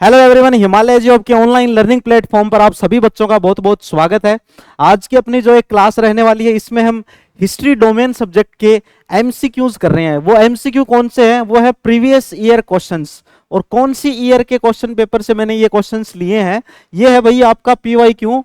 Hello everyone, Himalaya job के online learning platform पर आप सभी बच्चों का बहुत बहुत स्वागत है। आज की अपनी जो एक क्लास रहने वाली है, इसमें हम हिस्ट्री डोमेन सब्जेक्ट के एमसीक्यूज कर रहे हैं। वो एमसीक्यू कौन से हैं? वो है प्रीवियस ईयर क्वेश्चंस। और कौन सी ईयर के क्वेश्चन पेपर से मैंने ये क्वेश्चंस लिए हैं? ये है भाई आपका पीवाईक्यू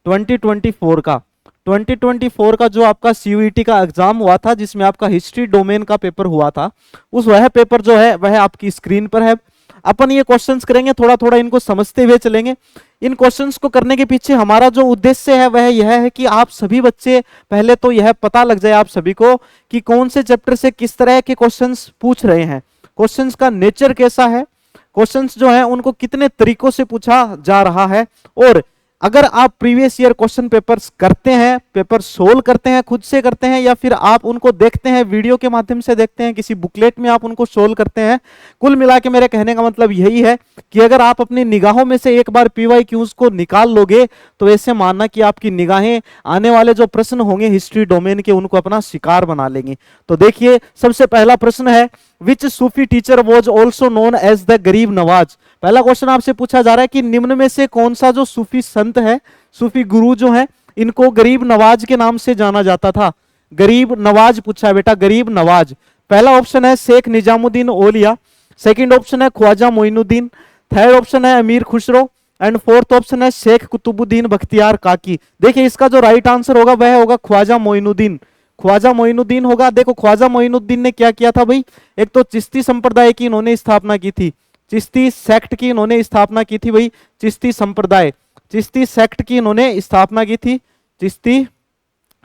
2024 का। 2024 का जो आपका सीयूईटी का एग्जाम हुआ था, जिसमें आपका हिस्ट्री डोमेन का पेपर हुआ था, उस वह पेपर जो है वह आपकी स्क्रीन पर है। अपन ये क्वेश्चंस करेंगे, थोड़ा थोड़ा इनको समझते हुए चलेंगे। इन क्वेश्चंस को करने के पीछे हमारा जो उद्देश्य है वह यह है कि आप सभी बच्चे पहले तो यह पता लग जाए आप सभी को कि कौन से चैप्टर से किस तरह के क्वेश्चंस पूछ रहे हैं, क्वेश्चंस का नेचर कैसा है, क्वेश्चंस जो है उनको कितने तरीकों से पूछा जा रहा है। और अगर आप प्रीवियस ईयर क्वेश्चन पेपर्स करते हैं, पेपर सोल्व करते हैं, खुद से करते हैं, या फिर आप उनको देखते हैं, वीडियो के माध्यम से देखते हैं, किसी बुकलेट में आप उनको सोल्व करते हैं, कुल मिला के मेरे कहने का मतलब यही है कि अगर आप अपनी निगाहों में से एक बार पीवाईक्यूज को निकाल लोगे तो ऐसे मानना कि आपकी निगाहें आने वाले जो प्रश्न होंगे हिस्ट्री डोमेन के, उनको अपना शिकार बना लेंगी। तो देखिए, सबसे पहला प्रश्न है, which Sufi teacher was also known as the Garib Nawaz. पहला क्वेश्चन आपसे पूछा जा रहा है कि निम्न में से कौन सा जो सूफी संत है, सूफी गुरु जो है, इनको गरीब नवाज के नाम से जाना जाता था। गरीब नवाज पूछा है बेटा, गरीब नवाज। पहला ऑप्शन है शेख निजामुद्दीन औलिया, सेकंड ऑप्शन है ख्वाजा मोइनुद्दीन, थर्ड ऑप्शन है अमीर खुसरो, एंड फोर्थ ऑप्शन है शेख कुतुबुद्दीन बख्तियार काकी। देखिए, इसका जो राइट आंसर होगा वह होगा ख्वाजा मोइनुद्दीन। ख्वाजा मोइनुद्दीन होगा। देखो, ख्वाजा मोइनुद्दीन ने क्या किया था भाई? एक तो चिश्ती संप्रदाय की इन्होंने स्थापना की थी, चिश्ती सेक्ट की इन्होंने स्थापना की थी भाई, चिश्ती संप्रदाय, चिश्ती सेक्ट की इन्होंने स्थापना की थी, चिश्ती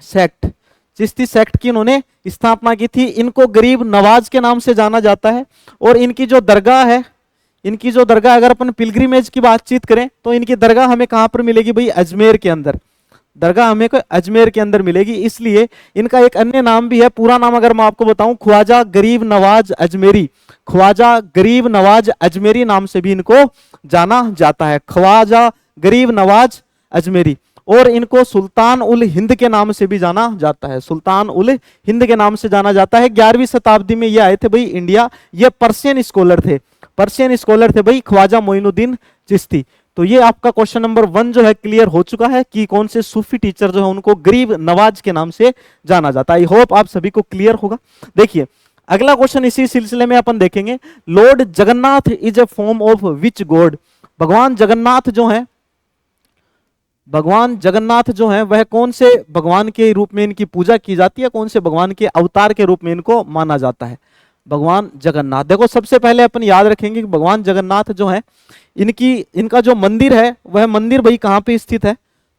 सेक्ट, चिश्ती सेक्ट की इन्होंने स्थापना की थी। इनको गरीब नवाज के नाम से जाना जाता है। और इनकी जो दरगाह है, इनकी जो दरगाह, अगर अपन पिलग्रिमेज की बातचीत करें तो इनकी दरगाह हमें कहां पर मिलेगी भाई? अजमेर के अंदर। दरगाह हमें को अजमेर के अंदर मिलेगी। इसलिए इनका एक अन्य नाम भी है, पूरा नाम अगर मैं आपको बताऊं, ख्वाजा गरीब नवाज अजमेरी। ख्वाजा गरीब नवाज अजमेरी नाम से भी इनको जाना जाता है, ख्वाजा गरीब नवाज अजमेरी। और इनको सुल्तान उल हिंद के नाम से भी जाना जाता है, सुल्तान उल हिंद के नाम से जाना जाता है। 11वीं शताब्दी में ये आए थे भाई इंडिया। ये पर्शियन स्कॉलर थे, पर्शियन स्कॉलर थे भाई ख्वाजा मोइनुद्दीन चिश्ती। तो ये आपका क्वेश्चन नंबर 1 जो है क्लियर हो चुका है कि कौन से सूफी टीचर जो है उनको गरीब नवाज के नाम से जाना जाता है। आई होप आप सभी को क्लियर होगा। देखिए, अगला क्वेश्चन इसी सिलसिले में अपन देखेंगे। Lord Jagannath is a form of which God. भगवान जगन्नाथ जो है, भगवान जगन्नाथ जो है वह कौन से भगवान के रूप में इनकी पूजा की जाती है, कौन से भगवान के अवतार के रूप में इनको माना जाता है? भगवान जगन्नाथ। देखो, सबसे पहले अपन याद रखेंगे कि भगवान जगन्नाथ जो है, इनका जो मंदिर है वह मंदिर भाई कहां पे स्थित है?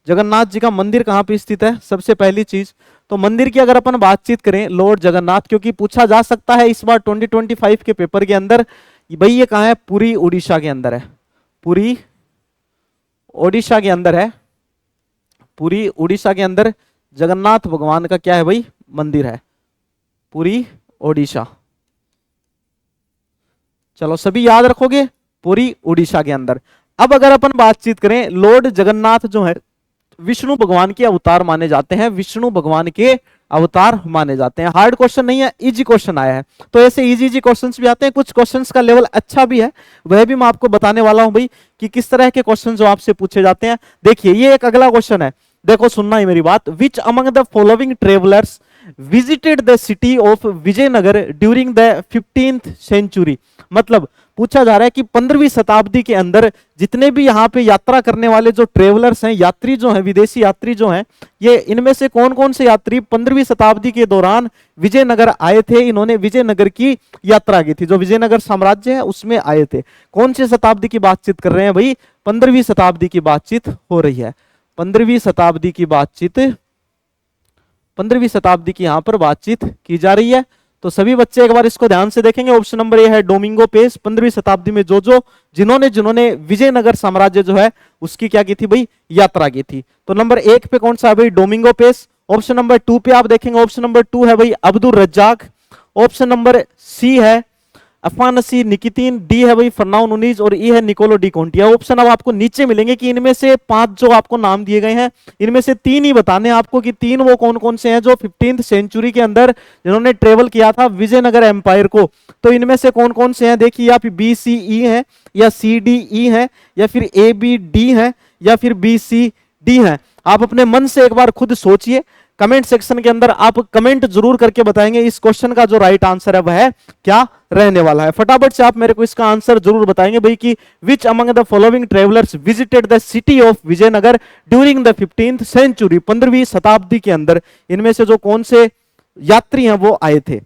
जगन्नाथ जी का मंदिर कहां पे स्थित है? सबसे पहली चीज तो मंदिर की अगर अपन बातचीत करें, लॉर्ड जगन्नाथ, क्योंकि पूछा जा सकता है इस बार 2025 के पेपर के अंदर, भाई ये कहां है? पुरी उड़ीसा के अंदर है, पुरी उड़ीसा के अंदर है, पुरी उड़ीसा के अंदर जगन्नाथ भगवान का क्या है भाई? मंदिर है, पुरी उड़ीसा। चलो, सभी याद रखोगे, पुरी उड़ीसा के अंदर। अब अगर अपन बातचीत करें, लॉर्ड जगन्नाथ जो है विष्णु भगवान के अवतार माने जाते हैं, विष्णु भगवान के अवतार माने जाते हैं। हार्ड क्वेश्चन नहीं है, इजी क्वेश्चन आया है। तो ऐसे इजी इजी क्वेश्चंस भी आते हैं, कुछ क्वेश्चंस का लेवल अच्छा भी है, वह भी मैं आपको बताने वाला हूं भाई कि किस तरह के क्वेश्चन जो आपसे पूछे जाते हैं। देखिए, ये एक अगला क्वेश्चन है, देखो सुनना ही मेरी बात। Which among the following travellers visited the city of Vijayanagar during the 15th century. मतलब पूछा जा रहा है कि 15वीं शताब्दी के अंदर जितने भी यहाँ पे यात्रा करने वाले जो ट्रेवलर्स हैं, यात्री जो हैं, विदेशी यात्री जो हैं, ये इनमें से कौन कौन से यात्री 15वीं शताब्दी के दौरान विजयनगर आए थे? इन्होंने विजयनगर की यात्रा की थी, जो विजयनगर साम्राज्य है उसमें आए थे। कौन सी शताब्दी की बातचीत कर रहे हैं भाई? 15वीं शताब्दी की बातचीत हो रही है, 15वीं शताब्दी की बातचीत, 15वीं शताब्दी की यहां पर बातचीत की जा रही है। तो सभी बच्चे एक बार इसको ध्यान से देखेंगे। ऑप्शन नंबर ए है डोमिंगो पेस। 15वीं शताब्दी में जिन्होंने विजयनगर साम्राज्य जो है उसकी क्या की थी भाई? यात्रा की थी। तो नंबर 1 पे कौन सा है भाई? Domingo Paes. ऑप्शन नंबर 2 पे आप देखेंगे, ऑप्शन नंबर 2 है भाई Abdul Razzaq. Option number C है अफानसी निकितीन, डी है भाई फर्नाओ नुनीज और ई है निकोलो डी कोंटी। ऑप्शन अब आपको नीचे मिलेंगे कि इनमें से 5 जो आपको नाम दिए गए हैं इनमें से 3 ही बताने हैं आपको कि 3 वो कौन कौन से हैं जो 15th सेंचुरी के अंदर जिन्होंने ट्रेवल किया था विजयनगर एम्पायर को। तो इनमें से कौन कौन से हैं देखिए आप, बी सी ई है या सी डी ई है या फिर ए बी डी है या फिर बी सी डी है। आप अपने मन से एक बार खुद सोचिए, कमेंट सेक्शन के अंदर आप कमेंट जरूर करके बताएंगे इस क्वेश्चन का जो राइट आंसर है वह क्या रहने वाला है। फटाफट से आप मेरे को इसका आंसर जरूर बताएंगे भाई कि which among the following travellers visited the city of Vijayanagar during the 15th century, 15वीं शताब्दी के अंदर इनमें से जो कौन से यात्री हैं वो आए थे।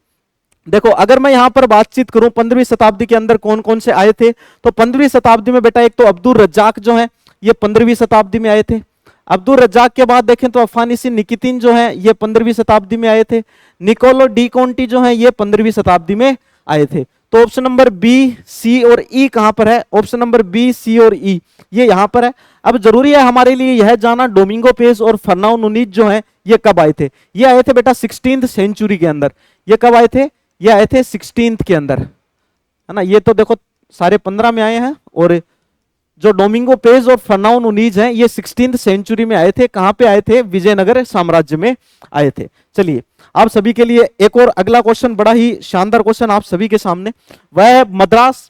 देखो अगर मैं यहां पर बातचीत करूं 15वीं शताब्दी के अंदर कौन कौन से आए थे, तो 15वीं शताब्दी में बेटा एक तो अब्दुल रज्जाक जो है ये 15वीं शताब्दी में आए थे। अब्दुल रज्जाक के बाद देखें तो अफानीसी निकितीन जो है ये 15वीं शताब्दी में आए थे। निकोलो डी कोंटी जो है ये 15वीं शताब्दी में आए थे। तो ऑप्शन नंबर बी, सी और ई कहां पर है? ऑप्शन नंबर बी, सी और ई ये यहां पर है। अब जरूरी है हमारे लिए यह जानना डोमिंगो पेज और फर्नाओ नुनीज जो है ये कब आए थे। ये आए थे बेटा 16th सेंचुरी के अंदर। ये कब आए थे? ये आए थे 16th के अंदर, है ना। ये तो देखो सारे 15 में आए हैं और जो डोमिंगो पेज और फर्नाओ नुनीज हैं ये 16th सेंचुरी में आए थे। कहां पे आए थे? विजयनगर साम्राज्य में आए थे। चलिए आप सभी के लिए एक और अगला क्वेश्चन, बड़ा ही शानदार क्वेश्चन आप सभी के सामने, वह है Madras,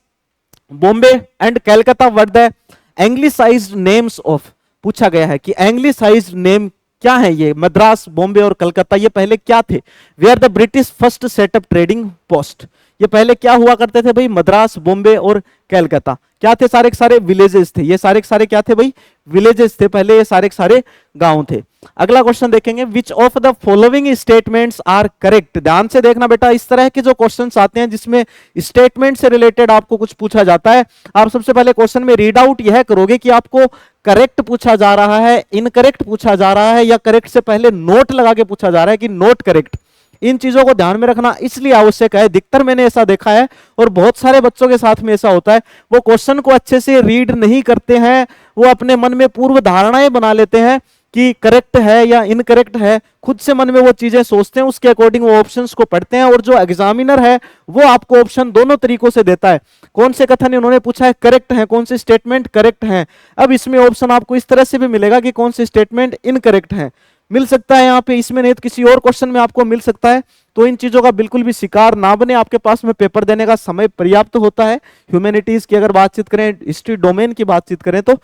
Bombay and Calcutta were the anglicised names of. पूछा गया है कि एंग्लिसाइज्ड नेम क्या है ये मद्रास, बॉम्बे और कलकत्ता, ये पहले क्या थे? Where the British first set up trading post. ये पहले क्या हुआ करते थे भाई? मद्रास, बॉम्बे और कलकत्ता क्या थे? सारे के सारे विलेजेस थे। ये सारे के सारे क्या थे भाई? विलेजेस थे पहले, ये सारे के सारे गांव थे। अगला क्वेश्चन देखेंगे, which of the following statements are correct. ध्यान से देखना बेटा, इस तरह के जो क्वेश्चंस आते हैं जिसमें स्टेटमेंट से रिलेटेड आपको कुछ पूछा जाता है, आप सबसे पहले क्वेश्चन में रीड आउट यह करोगे कि आपको करेक्ट पूछा जा रहा है, इनकरेक्ट पूछा जा रहा है या करेक्ट से पहले नोट लगा के पूछा जा रहा है कि नोट करेक्ट। इन चीजों को ध्यान में रखना इसलिए आवश्यक है। अधिकतर मैंने ऐसा देखा है और बहुत सारे बच्चों के साथ में ऐसा होता है, वो क्वेश्चन को अच्छे से रीड नहीं करते हैं, वो अपने मन में पूर्व धारणाएं बना लेते हैं कि करेक्ट है या इनकरेक्ट है, खुद से मन में वो चीजें सोचते हैं, उसके अकॉर्डिंग वो ऑप्शंस को पढ़ते हैं और जो एग्जामिनर है वो आपको ऑप्शन दोनों तरीकों से देता है। कौन से कथन उन्होंने पूछा है करेक्ट है, कौन से स्टेटमेंट करेक्ट है। अब इसमें ऑप्शन आपको इस तरह से भी मिलेगा कि कौन से स्टेटमेंट इनकरेक्ट है, मिल सकता है यहाँ पे, इसमें नहीं तो किसी और क्वेश्चन में आपको मिल सकता है। तो इन चीजों का बिल्कुल भी शिकार ना बने, आपके पास में पेपर देने का समय पर्याप्त होता है। ह्यूमैनिटीज की अगर बातचीत करें, हिस्ट्री डोमेन की बातचीत करें, तो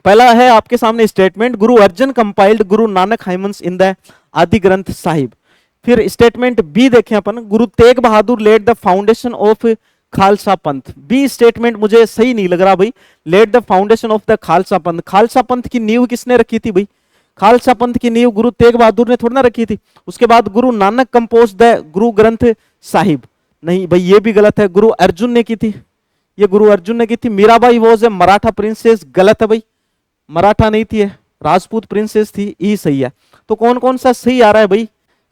पहला है आपके सामने statement, Guru Arjan compiled Guru Nanak हाइमन्स in the आदि ग्रंथ साहिब। फिर स्टेटमेंट बी देखें अपन, Guru Tegh Bahadur led the foundation of Khalsa Panth. B statement मुझे सही नहीं लग रहा भाई, led the foundation of the Khalsa Panth. Khalsa पंथ की नींव किसने रखी थी भाई? खालसा पंथ की नींव गुरु तेग बहादुर ने थोड़ी ना रखी थी। उसके बाद गुरु नानक कंपोज द गुरु ग्रंथ साहिब, नहीं भाई ये भी गलत है, गुरु अर्जुन ने की थी, ये गुरु अर्जुन ने की थी। Mirabai was a Maratha princess, गलत है भाई, मराठा नहीं थी, राजपूत प्रिंसेस थी। ई सही है। तो कौन कौन सा सही आ रहा है भाई?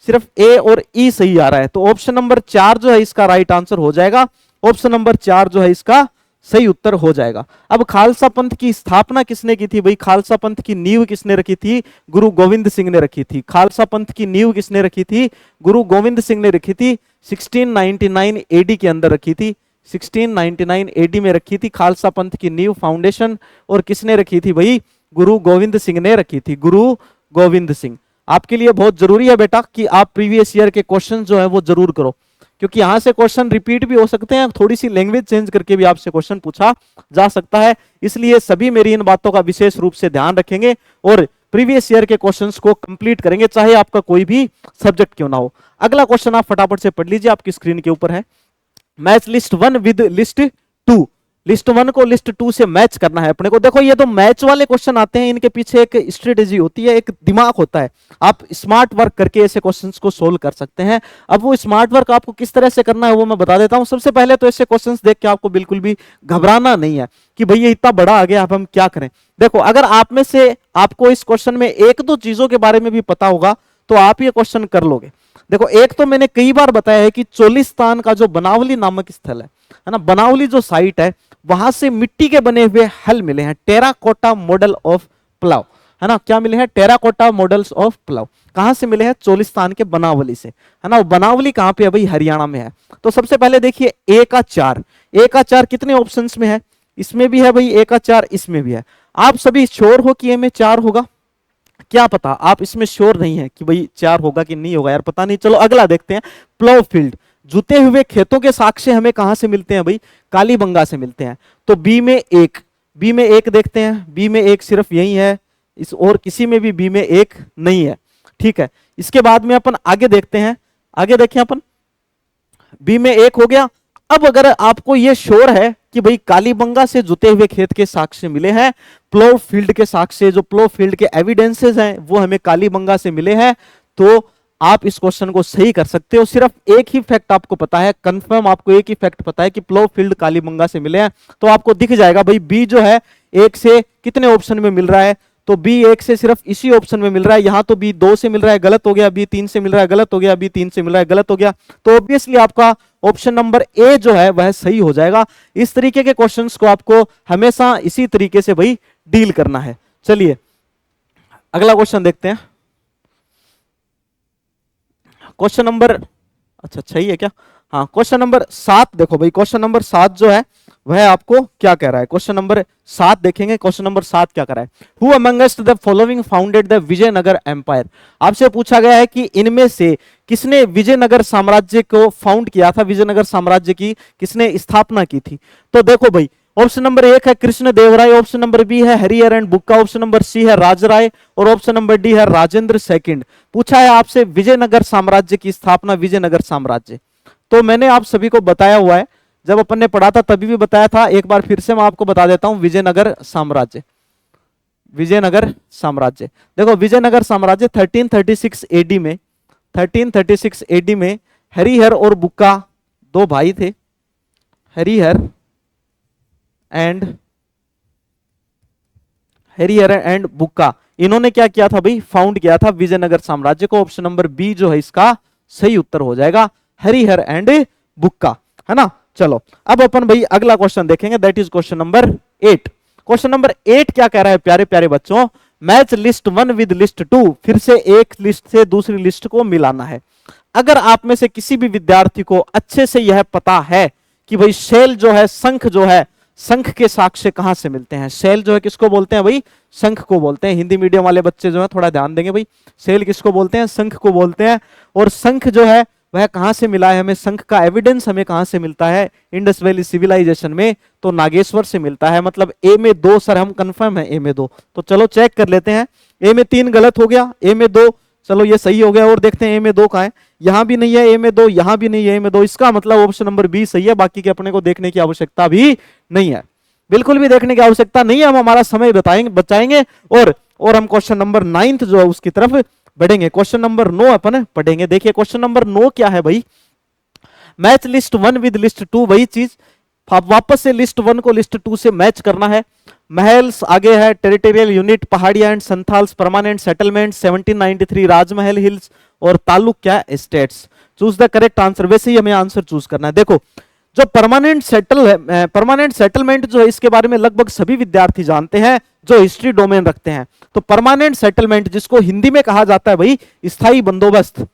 सिर्फ ए और ई सही आ रहा है। तो ऑप्शन नंबर 4 जो है इसका राइट आंसर हो जाएगा। ऑप्शन नंबर 4 जो है इसका सही उत्तर हो जाएगा। अब खालसा पंथ की स्थापना किसने की थी भाई? खालसा पंथ की नींव किसने रखी थी? गुरु गोविंद सिंह ने रखी थी। खालसा पंथ की नींव किसने रखी थी? गुरु गोविंद सिंह ने रखी थी। 1699 एडी के अंदर रखी थी, 1699 एडी में रखी थी खालसा पंथ की नींव फाउंडेशन। और किसने रखी थी भाई? गुरु गोविंद सिंह ने रखी थी, गुरु गोविंद सिंह। आपके लिए बहुत जरूरी है बेटा कि आप प्रीवियस ईयर के क्वेश्चन जो है वो जरूर करो, क्योंकि यहां से क्वेश्चन रिपीट भी हो सकते हैं, थोड़ी सी लैंग्वेज चेंज करके भी आपसे क्वेश्चन पूछा जा सकता है। इसलिए सभी मेरी इन बातों का विशेष रूप से ध्यान रखेंगे और प्रीवियस ईयर के क्वेश्चंस को कंप्लीट करेंगे, चाहे आपका कोई भी सब्जेक्ट क्यों ना हो। अगला क्वेश्चन आप फटाफट से पढ़ लीजिए, आपकी स्क्रीन के ऊपर है। Match list 1 with list 2। List 1 को लिस्ट 2 से मैच करना है अपने को। देखो ये तो मैच वाले क्वेश्चन आते हैं, इनके पीछे एक स्ट्रेटेजी होती है, एक दिमाग होता है। आप स्मार्ट वर्क करके ऐसे क्वेश्चंस को सोल्व कर सकते हैं। अब वो स्मार्ट वर्क आपको किस तरह से करना है वो मैं बता देता हूं। सबसे पहले तो ऐसे क्वेश्चंस देख के आपको बिल्कुल भी घबराना नहीं है कि भाई ये इतना बड़ा आ गया, अब हम क्या करें। देखो अगर आप में से आपको इस क्वेश्चन में एक दो चीजों के बारे में भी पता होगा तो आप ये क्वेश्चन कर लोगे। देखो एक तो मैंने कई बार बताया है कि चोलिस्तान का जो बनावली नामक स्थल है ना, बनावली जो साइट है, वहां से मिट्टी के बने हुए हल मिले हैं, टेराकोटा मॉडल ऑफ प्लाव, है ना। क्या मिले हैं? Terracotta models of plough. कहां से मिले हैं? चोलिस्तान के बनावली से, है ना। बनावली कहां पे है भाई? हरियाणा में है। तो सबसे पहले देखिए ए का 4, ए का 4 कितने ऑप्शंस में है? इसमें भी है भाई ए का 4, इसमें भी है। आप सभी श्योर हो कि ए में 4 होगा? क्या पता आप इसमें श्योर नहीं है कि भाई 4 होगा कि नहीं होगा यार, पता नहीं। चलो अगला देखते हैं, प्लो फील्ड, जुते हुए खेतों के साक्ष्य हमें कहां से मिलते हैं भाई? कालीबंगा से मिलते हैं। तो बी में 1, बी में 1 देखते हैं, बी में 1 सिर्फ यही है, इस और किसी में भी बी में 1 नहीं है, ठीक है। इसके बाद में अपन आगे देखते हैं, आगे देखें अपन, बी में 1 हो गया। अब अगर आपको यह श्योर है कि भाई कालीबंगा से जुते हुए खेत के साक्ष्य मिले हैं, प्लो फील्ड के साक्ष्य, जो प्लो फील्ड के एविडेंसेस हैं वो हमें कालीबंगा से मिले हैं, तो आप इस क्वेश्चन को सही कर सकते हो। सिर्फ एक ही फैक्ट आपको पता है, कंफर्म आपको एक ही फैक्ट पता है कि प्लो फील्ड कालीबंगा से मिले हैं, तो आपको दिख जाएगा भाई बी जो है 1 से कितने ऑप्शन में मिल रहा है? तो बी 1 से सिर्फ इसी ऑप्शन में मिल रहा है। यहां तो बी 2 से मिल रहा है, गलत हो गया। बी 3 से मिल रहा है, गलत हो गया। बी 3 से मिल रहा है, गलत हो गया। तो ऑब्वियसली आपका ऑप्शन नंबर ए जो है वह सही हो जाएगा। इस तरीके के क्वेश्चंस को आपको हमेशा इसी तरीके से भाई डील करना है। चलिए अगला क्वेश्चन देखते हैं। क्वेश्चन नंबर, अच्छा सही है क्या? हाँ, क्वेश्चन नंबर 7 देखो भाई। क्वेश्चन नंबर 7 जो है वह आपको क्या कह रहा है? क्वेश्चन नंबर 7 देखेंगे। क्वेश्चन नंबर 7 क्या कर रहा है? Who amongst the following founded the Vijayanagar empire? आपसे पूछा गया है कि इनमें से किसने विजयनगर साम्राज्य को फाउंड किया था, विजयनगर साम्राज्य की किसने स्थापना की थी? तो देखो भाई, ऑप्शन नंबर 1 है Krishna Deva Raya, option number B है Harihara and Bukka, option number C है राजराय और ऑप्शन नंबर डी है राजेंद्र सेकंड। पूछा है आपसे विजयनगर साम्राज्य की स्थापना, विजयनगर साम्राज्य। तो मैंने आप सभी को बताया हुआ है, जब अपन ने पढ़ा था तभी भी बताया था, एक बार फिर से मैं आपको बता देता हूं। विजयनगर साम्राज्य, विजयनगर साम्राज्य, देखो विजयनगर साम्राज्य 1336 एडी में, 1336 एडी में हरिहर और बुक्का दो भाई थे, हरिहर एंड बुक्का। इन्होंने क्या किया था भाई? फाउंड किया था विजयनगर साम्राज्य को। ऑप्शन नंबर बी जो है इसका सही उत्तर हो जाएगा, हरिहर एंड बुक्का, है ना। चलो अब अपन भाई अगला क्वेश्चन देखेंगे, that is question number 8। Question number 8 क्या कह रहा है प्यारे प्यारे बच्चों? मैच लिस्ट 1 विद लिस्ट 2, फिर से एक लिस्ट से दूसरी लिस्ट को मिलाना है। अगर आप में से किसी भी विद्यार्थी को अच्छे से यह पता है कि भाई शैल जो है, शंख जो है, शंख के साक्ष्य कहां से मिलते हैं? शैल जो है किसको बोलते हैं भाई? शंख को बोलते हैं। हिंदी मीडियम वाले बच्चे जो है थोड़ा ध्यान देंगे भाई, शैल किसको बोलते हैं? शंख को बोलते हैं। और शंख जो है वह कहां से मिला है हमें? शंख का एविडेंस हमें कहां से मिलता है? इंडस वैली सिविलाइजेशन में, तो नागेश्वर से मिलता है। मतलब ए में 2 सर, हम कंफर्म है ए में 2। तो चलो चेक कर लेते हैं। ए में 3 गलत हो गया, ए में 2 चलो ये सही हो गया। और देखते हैं ए में 2 कहां है? यहां भी नहीं है ए में 2, यहां भी नहीं है ए में 2। इसका मतलब ऑप्शन नंबर बी सही है, बाकी के अपने को देखने की आवश्यकता भी नहीं है, बिल्कुल भी देखने की आवश्यकता नहीं है। हम हमारा समय बचाएंगे और हम क्वेश्चन नंबर 9 जो है उसकी तरफ बढ़ेंगे। क्वेश्चन नंबर 9 अपन पढ़ेंगे। देखिए क्वेश्चन नंबर 9 क्या है भाई? मैच लिस्ट 1 विद लिस्ट 2, वही चीज वापस से लिस्ट 1 को लिस्ट 2 से मैच करना है। महल्स आगे है, टेरिटोरियल यूनिट, पहाड़ियां and Santhals, permanent settlement 1793, Rajmahal hills और तालुक क्या? Estates. Choose the correct answer. वैसे ही हमें आंसर चूज करना है। देखो जो परमानेंट सेटलमेंट जो है इसके बारे में लगभग सभी विद्यार्थी जानते हैं जो हिस्ट्री डोमेन रखते हैं। तो परमानेंट सेटलमेंट जिसको हिंदी में कहा जाता है भाई स्थायी बंदोबस्त,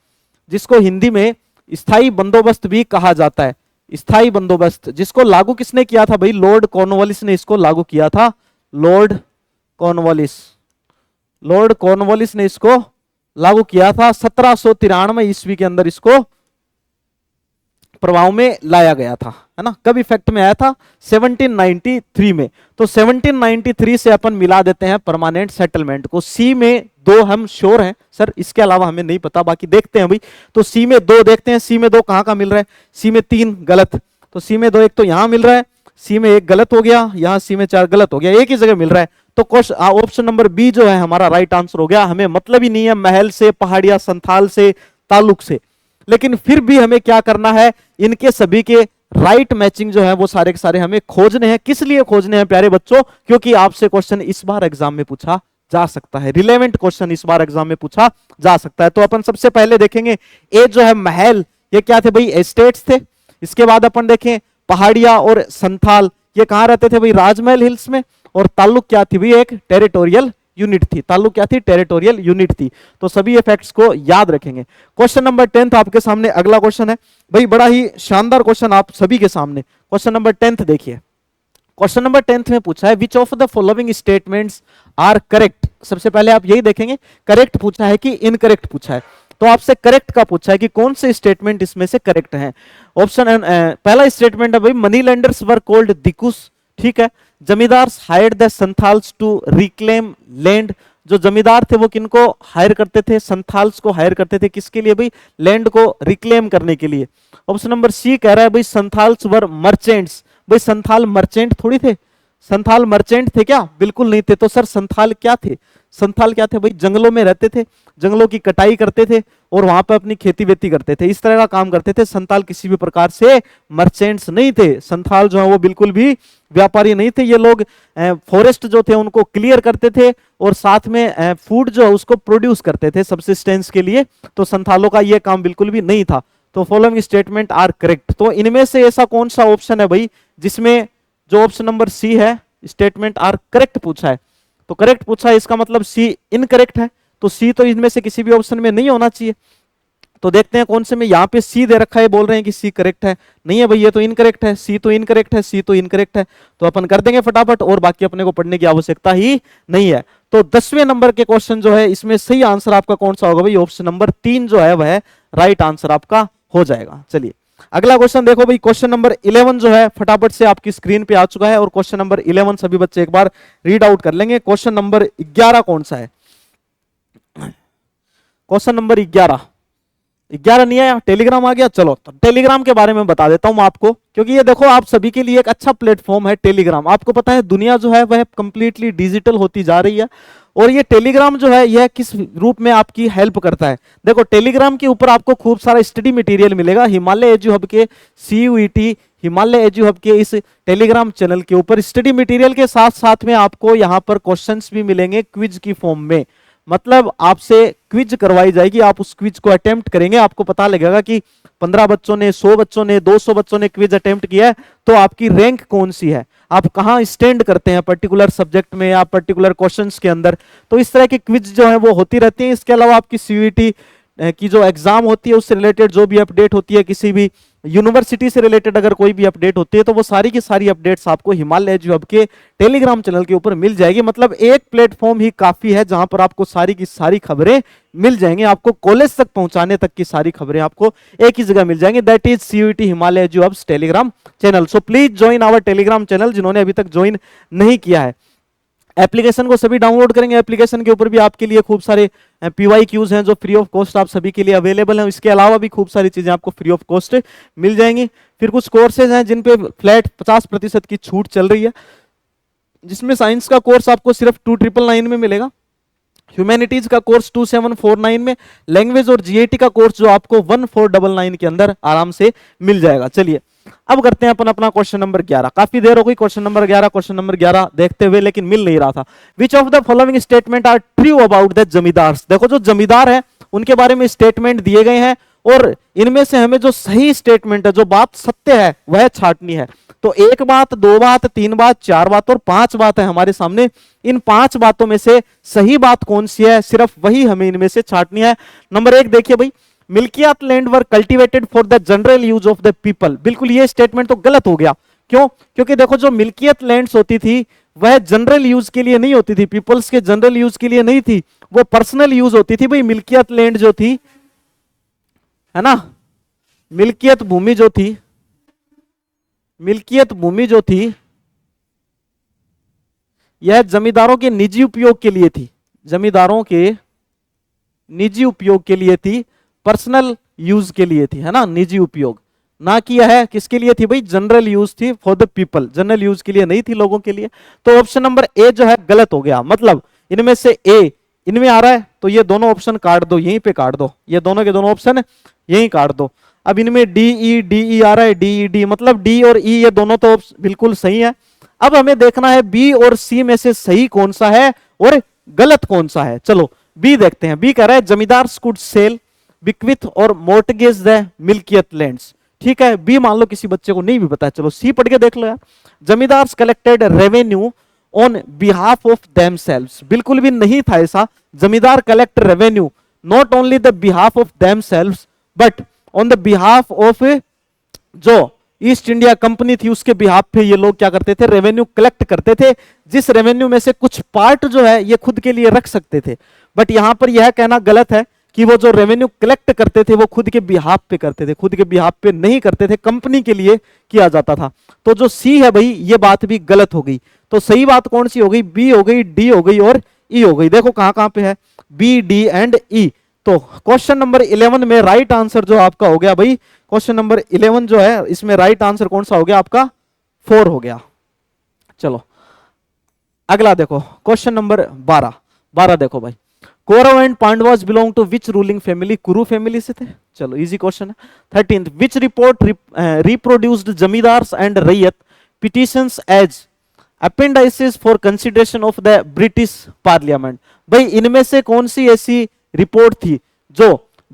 जिसको हिंदी में स्थायी बंदोबस्त भी कहा जाता है, स्थायी बंदोबस्त, जिसको लागू किसने किया था भाई? लॉर्ड कॉर्नवालिस ने इसको लागू किया था। लॉर्ड कॉर्नवालिस ने इसको लागू किया था। 1793 ईस्वी के अंदर इसको प्रभाव में लाया गया था, है ना। कब इफेक्ट में आया था? 1793 में। तो 1793 से अपन मिला देते हैं परमानेंट सेटलमेंट को। सी में 2 हम श्योर हैं सर, इसके अलावा हमें नहीं पता, बाकी देखते हैं भाई। तो सी में 2 देखते हैं, सी में 2 कहां मिल रहा है? सी में 3 गलत, तो सी में 2 एक तो यहां मिल रहा है, सी में 1 गलत हो गया, यहां सी में 4 गलत हो गया, एक ही जगह मिल रहा है। तो ऑप्शन नंबर बी जो है हमारा राइट आंसर हो गया। हमें मतलब ही नहीं है महल से, पहाड़िया, संथाल से, तालुक से, लेकिन फिर भी हमें क्या करना है? इनके सभी के राइट मैचिंग जो है वो सारे के सारे हमें खोजने हैं। किस लिए खोजने हैं प्यारे बच्चों? क्योंकि आपसे क्वेश्चन इस बार एग्जाम में पूछा जा सकता है, रिलेवेंट क्वेश्चन इस बार एग्जाम में पूछा जा सकता है। तो अपन सबसे पहले देखेंगे ए जो है महल, ये क्या थे भाई? एस्टेट्स थे। इसके बाद अपन देखें पहाड़िया और संथाल, ये कहां रहते थे भाई? राजमहल हिल्स में। और ताल्लुक क्या थी भाई? एक टेरिटोरियल यूनिट थी, ताल्लुक क्या थी, टेरिटोरियल यूनिट थी। तो सभी ये फैक्ट्स को याद रखेंगे। क्वेश्चन नंबर 10 आपके सामने अगला क्वेश्चन है भाई, बड़ा ही शानदार क्वेश्चन आप सभी के सामने। क्वेश्चन नंबर 10 देखिए, क्वेश्चन नंबर 10 में पूछा है which of the following statements are correct. सबसे पहले आप यही देखेंगे करेक्ट पूछा है कि इनकरेक्ट पूछा है। तो आपसे करेक्ट का पूछा है कि कौन से स्टेटमेंट इसमें से करेक्ट है। ऑप्शन पहला स्टेटमेंट है भाई, money lenders were called dikus, ठीक है। Zamindars hired the Santhals to reclaim land, जो जमींदार थे वो किनको हायर करते थे, संथाल्स को हायर करते थे, किसके लिए भाई, लैंड को रिक्लेम करने के लिए। ऑप्शन नंबर सी कह रहा है भाई संथाल्स वर मर्चेंट्स, भाई संथाल मर्चेंट थोड़ी थे, संथाल मर्चेंट थे क्या, बिल्कुल नहीं थे। तो सर संथाल क्या थे, संथाल क्या थे भाई, जंगलों में रहते थे, जंगलों की कटाई करते थे और वहां पर अपनी खेती वेती करते थे, इस तरह का काम करते थे। संथाल किसी भी प्रकार से मर्चेंट्स नहीं थे, संथाल जो है वो बिल्कुल भी व्यापारी नहीं थे। ये लोग फॉरेस्ट जो थे उनको क्लियर करते थे और साथ में फूड जो है उसको प्रोड्यूस करते थे सब्सिस्टेंस के लिए। तो संथालों का ये काम बिल्कुल भी नहीं था। तो फॉलोइंग स्टेटमेंट आर करेक्ट। तो इनमें से ऐसा कौन सा ऑप्शन है भाई जिसमें जो ऑप्शन नंबर सी है स्टेटमेंट आर करेक्ट पूछा है। तो करेक्ट पूछा है इसका मतलब सी इनकरेक्ट है। तो सी तो इनमें से किसी भी ऑप्शन में नहीं होना चाहिए। तो देखते हैं कौन से में, यहाँ पे सी दे रखा है, बोल रहे हैं कि सी करेक्ट है, नहीं है भाई ये तो इनकरेक्ट है, सी तो इनकरेक्ट है, सी तो इनकरेक्ट है। तो अपन कर देंगे फटाफट और बाकी अपने को पढ़ने की आवश्यकता ही नहीं है। तो 10वें नंबर के क्वेश्चन जो है इसमें सही आंसर आपका कौन सा होगा भाई, ऑप्शन नंबर 3 जो है वह राइट आंसर आपका हो जाएगा। चलिए अगला क्वेश्चन देखो भाई, क्वेश्चन नंबर 11 जो है फटाफट से आपकी स्क्रीन पे आ चुका है और क्वेश्चन नंबर 11 सभी बच्चे एक बार रीड आउट कर लेंगे। क्वेश्चन नंबर 11 कौन सा है, क्वेश्चन नंबर 11 नहीं आया, टेलीग्राम आ गया। चलो तो टेलीग्राम के बारे में बता देता हूं आपको, क्योंकि ये देखो आप सभी के लिए एक अच्छा प्लेटफॉर्म है टेलीग्राम। आपको पता है दुनिया जो है वह कंप्लीटली डिजिटल होती जा रही है और ये टेलीग्राम जो है यह किस रूप में आपकी हेल्प करता है। देखो टेलीग्राम के ऊपर आपको खूब सारा स्टडी मटेरियल मिलेगा। हिमालय एजू हब के CUET हिमालय एजू हब के इस टेलीग्राम चैनल के ऊपर स्टडी मटेरियल के साथ साथ में आपको यहाँ पर क्वेश्चंस भी मिलेंगे क्विज की फॉर्म में। मतलब आपसे क्विज करवाई जाएगी, आप उस क्विज को अटेम्प्ट करेंगे, आपको पता लगेगा कि 15 बच्चों ने, 100 बच्चों ने, 200 बच्चों ने क्विज अटेम्प्ट किया है तो आपकी रैंक कौन सी है, आप कहां स्टैंड करते हैं पर्टिकुलर सब्जेक्ट में या पर्टिकुलर क्वेश्चंस के अंदर। तो इस तरह की क्विज जो है वो होती रहती है। इसके अलावा आपकी CUET की जो एग्जाम होती है उससे रिलेटेड जो भी अपडेट होती है, किसी भी यूनिवर्सिटी से रिलेटेड अगर कोई भी अपडेट होती है तो वो सारी की सारी अपडेट्स आपको हिमालय एजू हब के टेलीग्राम चैनल के ऊपर मिल जाएगी। मतलब एक प्लेटफॉर्म ही काफी है जहां पर आपको सारी की सारी खबरें मिल जाएंगी, आपको कॉलेज तक पहुंचाने तक की सारी खबरें आपको एक ही जगह मिल जाएंगी। That is CUET Himalaya Edu hub Telegram channel. So please join our Telegram channel जिन्होंने अभी तक ज्वाइन नहीं किया है। एप्लीकेशन को सभी डाउनलोड करेंगे। एप्लीकेशन के ऊपर भी आपके लिए खूब सारे PYQs हैं जो फ्री ऑफ कॉस्ट आप सभी के लिए अवेलेबल हैं। इसके अलावा भी खूब सारी चीजें आपको फ्री ऑफ कॉस्ट मिल जाएंगी। फिर कुछ कोर्सेज हैं जिन पे फ्लैट 50% की छूट चल रही है, जिसमें साइंस का कोर्स आपको सिर्फ 2999 में मिलेगा, ह्यूमैनिटीज का कोर्स 2749 में, लैंग्वेज और GAT का कोर्स जो आपको 1499 के अंदर आराम से मिल जाएगा। चलिए अब करते हैं अपन अपना क्वेश्चन नंबर 11। काफी देर हो गई क्वेश्चन नंबर 11 देखते हुए, लेकिन मिल नहीं रहा था। Which of the following statement are true about the zamindars. देखो जो जमींदार है उनके बारे में स्टेटमेंट दिए गए हैं और इनमें से हमें जो सही स्टेटमेंट है, जो बात सत्य है, वह छांटनी है। तो 1 बात, 2 बात, 3 बात, 4 बात और 5 बात है हमारे सामने। इन 5 बातों में से सही बात कौन सी है, सिर्फ वही हमें इनमें से छांटनी है। नंबर 1 देखिए भाई, milkiyat land were cultivated for the general use of the people. बिल्कुल ये स्टेटमेंट तो गलत हो गया। क्यों? क्योंकि देखो जो मिल्कियत लैंड्स होती थी वह जनरल यूज के लिए नहीं होती थी, पीपल्स के जनरल यूज के लिए नहीं थी, वो पर्सनल यूज होती थी। भाई मिल्कियत लैंड जो थी, है ना, मिल्कियत भूमि जो थी, मिल्कियत भूमि जो थी यह जमींदारों के निजी उपयोग के लिए थी, जमींदारों के निजी उपयोग के लिए थी, पर्सनल यूज के लिए थी, है ना, निजी उपयोग, ना कि यह किसके लिए थी भाई, जनरल यूज थी, for the people, general use के लिए नहीं थी, लोगों के लिए। तो ऑप्शन नंबर ए जो है गलत हो गया। मतलब इनमें से ए इनमें आ रहा है तो ये दोनों ऑप्शन काट दो, यहीं पे काट दो, ये दोनों के दोनों ऑप्शन यहीं काट दो। अब इनमें डी आ रहा है, डी मतलब डी और ई ये दोनों तो बिल्कुल सही है। अब हमें देखना है बी और सी में से सही कौन सा है और गलत कौन सा है। चलो बी देखते हैं। बी कह रहा है जमींदार कुड सेल, बिक्विथ और मोर्टगेज द मिल्कियत लैंड्स। ठीक है, बी मान लो किसी बच्चे को नहीं भी पता है, चलो सी पढ़ के देख लो यार। जमींदार collected revenue on behalf of themselves, बिल्कुल भी नहीं था ऐसा। जमींदार collect revenue not only the behalf of themselves but on the behalf of जो ईस्ट इंडिया कंपनी थी उसके बिहाफ पे ये लोग क्या करते थे, रेवेन्यू कलेक्ट करते थे, जिस रेवेन्यू में से कुछ पार्ट जो है ये खुद के लिए रख सकते थे। बट यहां पर यह कहना गलत है कि वो जो रेवेन्यू कलेक्ट करते थे वो खुद के बिहाफ पे करते थे, खुद के बिहाफ पे नहीं करते थे, कंपनी के लिए किया जाता था। तो जो सी है भाई ये बात भी गलत हो गई। तो सही बात कौन सी हो गई, बी हो गई, डी हो गई और ई हो गई। देखो कहां कहां पे है, बी, डी एंड ई। तो क्वेश्चन नंबर 11 में राइट आंसर जो आपका हो गया भाई, क्वेश्चन नंबर 11 जो है इसमें राइट आंसर कौन सा हो गया आपका, 4 हो गया। चलो अगला देखो क्वेश्चन नंबर 12 देखो भाई, Kaurava and Pandavas belong to which ruling family, Kuru family से थे। चलो इजी क्वेश्चन है। 13 which report reproduced zamindars and raiyat petitions as appendices for consideration of the British Parliament. भाई इनमें से कौन सी ऐसी रिपोर्ट थी जो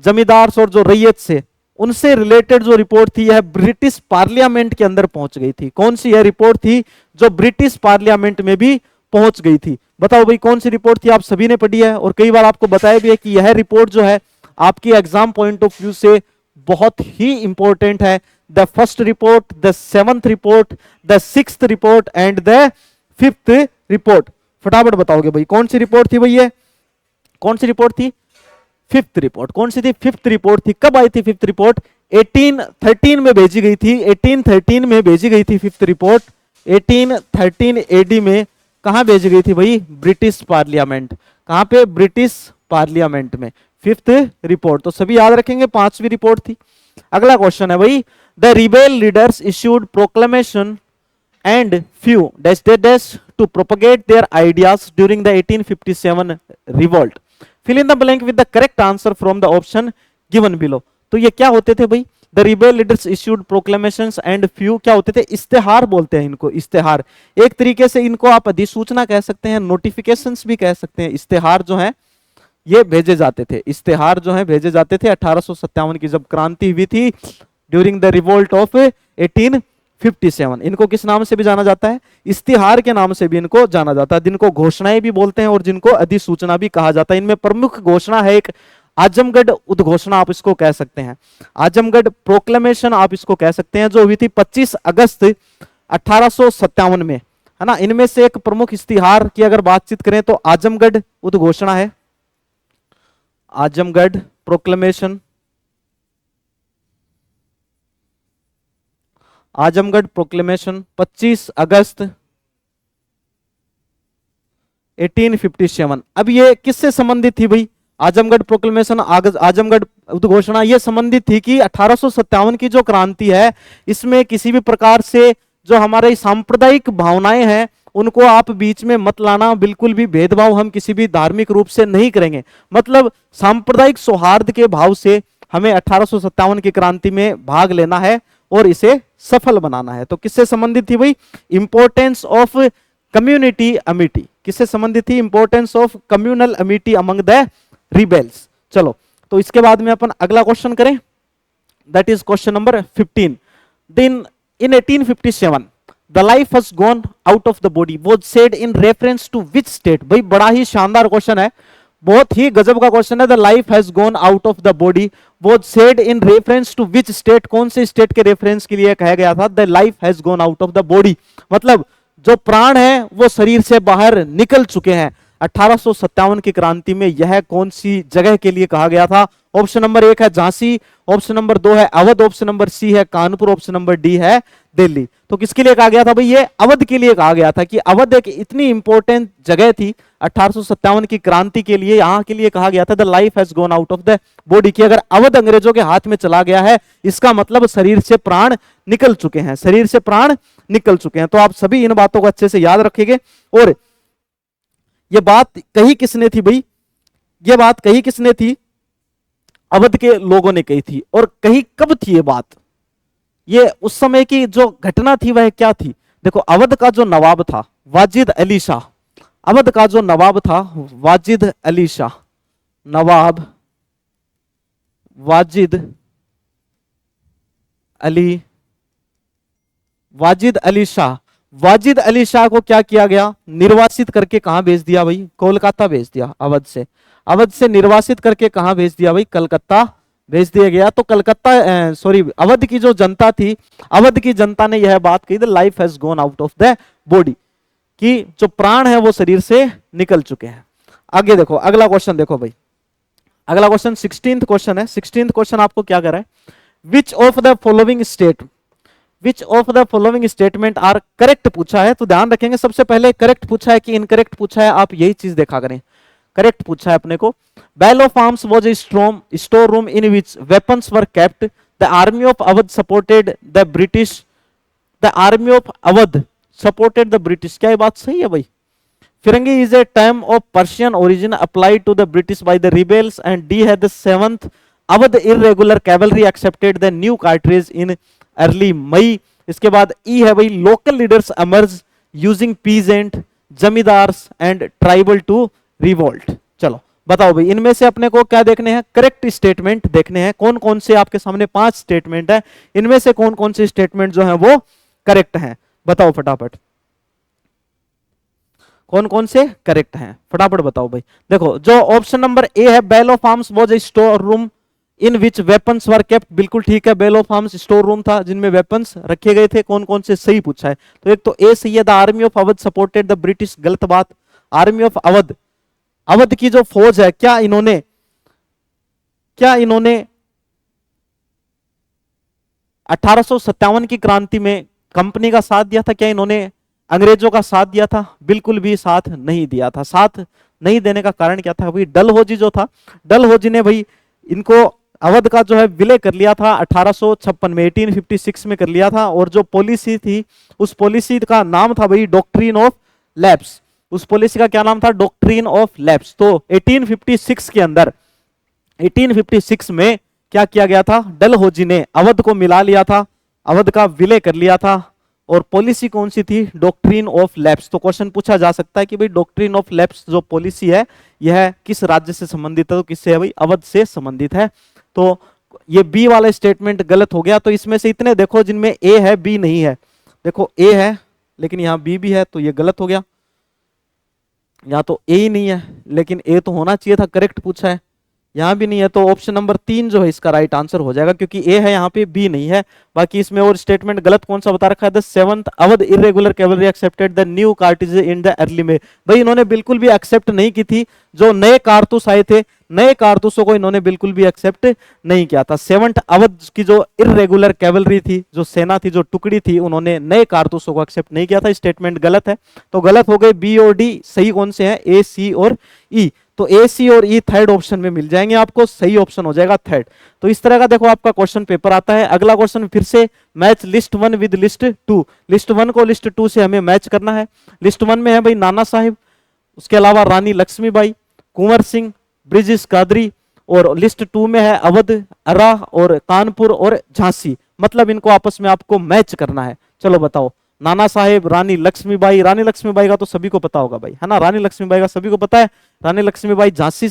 जमींदार और जो रैयत से उनसे रिलेटेड जो रिपोर्ट थी यह ब्रिटिश पार्लियामेंट के अंदर पहुंच गई थी। कौन सी यह रिपोर्ट थी जो ब्रिटिश पार्लियामेंट में भी पहुंच गई थी, बताओ भाई कौन सी रिपोर्ट थी। आप सभी ने पढ़ी है और कई बार आपको बताया भी है कि यह रिपोर्ट जो है आपकी एग्जाम पॉइंट ऑफ व्यू से बहुत ही इंपॉर्टेंट है। The first report, the 7th report, the 6th report and the 5th report. फटाफट बताओगे भाई कौन सी रिपोर्ट थी भाई, ये कौन सी रिपोर्ट थी, 5th रिपोर्ट। कौन सी थी, 5th रिपोर्ट थी। कब आई थी 5th रिपोर्ट, 1813 में भेजी गई थी, 1813 में भेजी गई थी 5th रिपोर्ट। 1813 एडी में कहां भेजी गई थी भाई, ब्रिटिश पार्लियामेंट। कहां पे, ब्रिटिश पार्लियामेंट में 5th रिपोर्ट। तो सभी याद रखेंगे 5वीं रिपोर्ट थी। अगला क्वेश्चन है भाई, the rebel leaders issued proclamation and few dash dash to propagate their ideas during the 1857 revolt. Fill in the blank with the correct answer from the option given below. तो ये क्या होते थे भाई, the rebel leaders issued proclamations and few क्या होते थे, इस्तेहार बोलते हैं इनको, इस्तेहार। एक तरीके से इनको आप अधिसूचना कह सकते हैं, नोटिफिकेशंस भी कह सकते हैं। इस्तेहार जो है ये भेजे जाते थे, इस्तेहार जो है भेजे जाते थे 1857 की जब क्रांति हुई थी ड्यूरिंग द रिवोल्ट ऑफ 1857। इनको किस नाम से भी जाना जाता है, इस्तिहार के नाम से भी इनको जाना जाता है, जिनको घोषणाएं भी बोलते हैं और जिनको अधिसूचना भी कहा जाता है। इनमें प्रमुख घोषणा है एक आजमगढ़ उद्घोषणा, आप इसको कह सकते हैं, आजमगढ़ प्रोक्लेमेशन आप इसको कह सकते हैं, जो हुई थी 25 अगस्त 1857 में, है ना। इनमें से एक प्रमुख इस्तिहार की अगर बातचीत करें तो आजमगढ़ उद्घोषणा है, आजमगढ़ प्रोक्लेमेशन, आजमगढ़ प्रोक्लेमेशन 25 अगस्त 1857। अब ये किससे संबंधित थी भाई, आजमगढ़ प्रोक्लेमेशन, आजमगढ़ उद्घोषणा, ये संबंधित थी कि 1857 की जो क्रांति है इसमें किसी भी प्रकार से जो हमारे सांप्रदायिक भावनाएं हैं उनको आप बीच में मत लाना, बिल्कुल भी भेदभाव हम किसी भी धार्मिक रूप से नहीं करेंगे। मतलब सांप्रदायिक सौहार्द के भाव से हमें 1857 की क्रांति में भाग लेना है और इसे सफल बनाना है। तो किससे संबंधित थी भाई, इंपॉर्टेंस ऑफ कम्युनिटी अमिटी, किससे संबंधित थी, importance of communal amity among the rebels. चलो तो इसके बाद में अपन अगला क्वेश्चन करें, that is question number 15। Then in 1857 the life has gone out of the body was said in reference to which state. भाई बड़ा ही शानदार क्वेश्चन है, बहुत ही गजब का क्वेश्चन है। The life has gone out of the body was said in reference to which state, कौन से स्टेट के रेफरेंस के लिए कहा गया था the life has gone out of the body, मतलब जो प्राण है वो शरीर से बाहर निकल चुके हैं। 1857 की क्रांति में यह कौन सी जगह के लिए कहा गया था। ऑप्शन नंबर 1 है झांसी, ऑप्शन नंबर 2 है अवध, ऑप्शन नंबर सी है कानपुर, ऑप्शन नंबर डी है दिल्ली। तो किसके लिए कहा गया था भाई, ये अवध के लिए कहा गया था कि अवध एक इतनी इंपॉर्टेंट जगह थी 1857 की क्रांति के लिए, यहां के लिए कहा गया था the life has gone out of the body, कि अगर अवध अंग्रेजों के हाथ में चला गया है इसका मतलब शरीर से प्राण निकल चुके हैं, शरीर से प्राण निकल चुके हैं। तो आप सभी इन बातों को अच्छे से याद रखेंगे। और ये बात कही किसने थी भाई, ये बात कही किसने थी, अवध के लोगों ने कही थी। और कही कब थी ये बात, ये उस समय की जो घटना थी वह क्या थी। देखो अवध का जो नवाब था वाजिद अली शाह, अवध का जो नवाब था वाजिद अली शाह, नवाब वाजिद अली, वाजिद अली शाह, वाजिद अली शाह को क्या किया गया, निर्वासित करके कहां भेज दिया भाई, कोलकाता भेज दिया। अवध से निर्वासित करके कहां भेज दिया भाई, कलकत्ता भेज दिया गया। तो कलकत्ता सॉरी अवध की जो जनता थी, अवध की जनता ने यह बात कही, the life has gone out of the body, कि जो प्राण है वो शरीर से निकल चुके हैं। आगे देखो अगला क्वेश्चन, देखो भाई अगला क्वेश्चन 16th क्वेश्चन है। 16th क्वेश्चन आपको क्या कर रहा है, which of the following statement are correct पूछा है। तो ध्यान रखेंगे, सबसे पहले करेक्ट पूछा है कि इनकरेक्ट पूछा है, आप यही चीज देखा करें। करेक्ट पूछा है अपने को, bell of arms was a store room in which weapons were kept, the army of Awadh supported the British, the army of Awadh supported the British. क्या ये बात सही है भाई? Firangi is a term of Persian origin applied to the British by the rebels, and D had the 7th Awadh irregular cavalry accepted the new cartridge in early May। इसके बाद E है भाई, local leaders emerge using peasant, zamindars and tribal to revolt। चलो बताओ भाई, इनमें से अपने को क्या देखने हैं, करेक्ट स्टेटमेंट देखने हैं। कौन कौन से आपके सामने 5 स्टेटमेंट है, इनमें से कौन कौन से स्टेटमेंट जो है वो करेक्ट हैं, बताओ फटाफट कौन कौन से करेक्ट हैं, फटाफट बताओ भाई। देखो जो ऑप्शन नंबर ए है, bell of arms was a store room in which weapons were kept, बिल्कुल ठीक है, bell of arms store room था जिनमें वेपन्स रखे गए थे। कौन कौन से सही पूछा है, तो एक तो ए सही है, the army of Awadh supported the British, गलत बात। आर्मी ऑफ अवध, अवध की जो फौज है, क्या इन्होंने 1857 की क्रांति में कंपनी का साथ दिया था, क्या इन्होंने अंग्रेजों का साथ दिया था? बिल्कुल भी साथ नहीं दिया था। साथ नहीं देने का कारण क्या था भाई, डलहौजी जो था, डलहौजी ने भाई इनको अवध का जो है विलय कर लिया था 1856 में, 1856 में कर लिया था। और जो पॉलिसी थी, उस पॉलिसी का नाम था भाई डॉक्ट्रिन ऑफ लैप्स। उस पॉलिसी का क्या नाम था, डॉक्ट्रिन ऑफ लैप्स। तो 1856 के अंदर, 1856 में क्या किया गया था, डलहौजी ने अवध को मिला लिया था, अवध का विलय कर लिया था। और पॉलिसी कौन सी थी, डॉक्ट्रिन ऑफ लैप्स। तो क्वेश्चन पूछा जा सकता है कि भाई डॉक्ट्रिन ऑफ लैप्स जो पॉलिसी है, यह किस राज्य से संबंधित है, तो किससे है भाई, अवध से संबंधित है। तो ये बी वाला स्टेटमेंट गलत हो गया। तो इसमें से इतने देखो जिनमें ए है बी नहीं है। देखो ए है लेकिन यहां बी भी है, तो ये गलत हो गया। यहां तो ए ही नहीं है, लेकिन ए तो होना चाहिए था, करेक्ट पूछा है, यहां भी नहीं है। तो ऑप्शन नंबर 3 जो है इसका राइट आंसर हो जाएगा, क्योंकि ए है यहाँ पे, बी नहीं है। बाकी इसमें और स्टेटमेंट गलत कौन सा बता रखा है, the 7th Awadh irregular cavalry accepted the new cartridge in the early में। भाई इन्होंने बिल्कुल भी एक्सेप्ट नहीं की थी, जो नए कारतूस आए थे, नए कारतूसों को इन्होंने बिल्कुल भी एक्सेप्ट नहीं किया था। 7th अवध की जो इरेगुलर कैवलरी थी, जो सेना थी, जो टुकड़ी थी, उन्होंने नए कारतूसों को एक्सेप्ट नहीं किया था। स्टेटमेंट गलत है, तो गलत हो गए बी और डी। सही कौन से हैं, ए, सी और ई। तो ए, सी और ई थर्ड ऑप्शन में मिल जाएंगे आपको, सही ऑप्शन हो जाएगा थर्ड। तो इस तरह का देखो आपका क्वेश्चन पेपर आता है। अगला क्वेश्चन फिर से, match list 1 with list 2। List 1 को लिस्ट 2 से हमें मैच करना है। लिस्ट 1 में है भाई नाना साहिब, उसके अलावा रानी लक्ष्मीबाई, कुंवर सिंह, ब्रिजेश कादरी। और लिस्ट 2 में है अवध, अरा और कानपुर और झांसी। मतलब इनको आपस में आपको मैच करना है। चलो बताओ, नाना साहेब, रानी लक्ष्मीबाई। रानी लक्ष्मीबाई का तो सभी को पता होगा भाई, है ना, रानी लक्ष्मीबाई का सभी को पता है। रानी लक्ष्मीबाई झांसी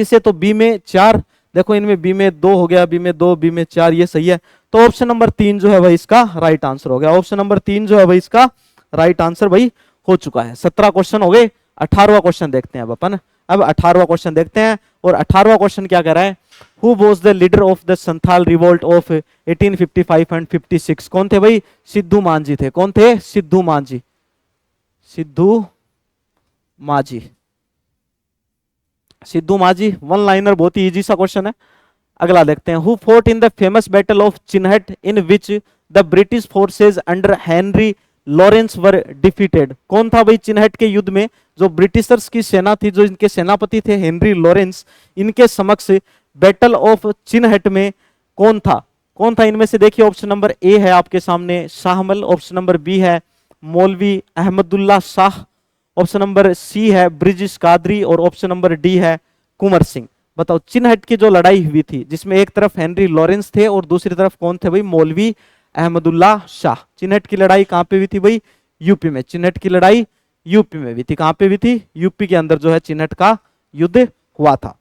से तो बी में 4, देखो इनमें बी में 2 हो गया, बी में 2, बी में 4, ये सही है। तो ऑप्शन नंबर 3 जो है भाई इसका राइट आंसर हो गया। ऑप्शन नंबर 3 जो है भाई इसका राइट आंसर भाई हो चुका है। 17 क्वेश्चन हो गए। 18वां क्वेश्चन देखते हैं अब अपन। अब 18वां क्वेश्चन देखते हैं। और 18वां क्वेश्चन क्या कह रहा है, who was the leader of the Santhal revolt of 1855 and 56। कौन थे भाई, सिद्धू मांझी थे। कौन थे, सिद्धू मांझी। सिद्धू मांझी वन लाइनर, बहुत ही इजी सा क्वेश्चन है। अगला देखते हैं, who fort in the famous battle of Chinhat in which the British forces under Henry Lawrence were defeated. कौन था भाई चिन्हट के युद्ध में, जो ब्रिटिशर्स की सेना थी, जो इनके सेनापति थे हेनरी लॉरेंस, इनके समक्ष बैटल ऑफ चिन्हट में कौन था। इनमें से देखिए, ऑप्शन नंबर ए है आपके सामने शाहमल, ऑप्शन नंबर बी है Maulvi Ahmadullah Shah, option number C है ब्रिजेश कादरी और ऑप्शन नंबर डी है कुंवर सिंह। बताओ चिन्हट की जो लड़ाई हुई थी, जिसमें एक तरफ हेनरी लॉरेंस थे और दूसरी तरफ कौन थे भाई, मौलवी अहमदुल्ला शाह। चिन्हट की लड़ाई कहां पे हुई थी भाई, यूपी में। चिन्हट की लड़ाई यूपी में हुई थी। कहां पे हुई थी, यूपी के अंदर जो है चिन्हट का युद्ध हुआ था।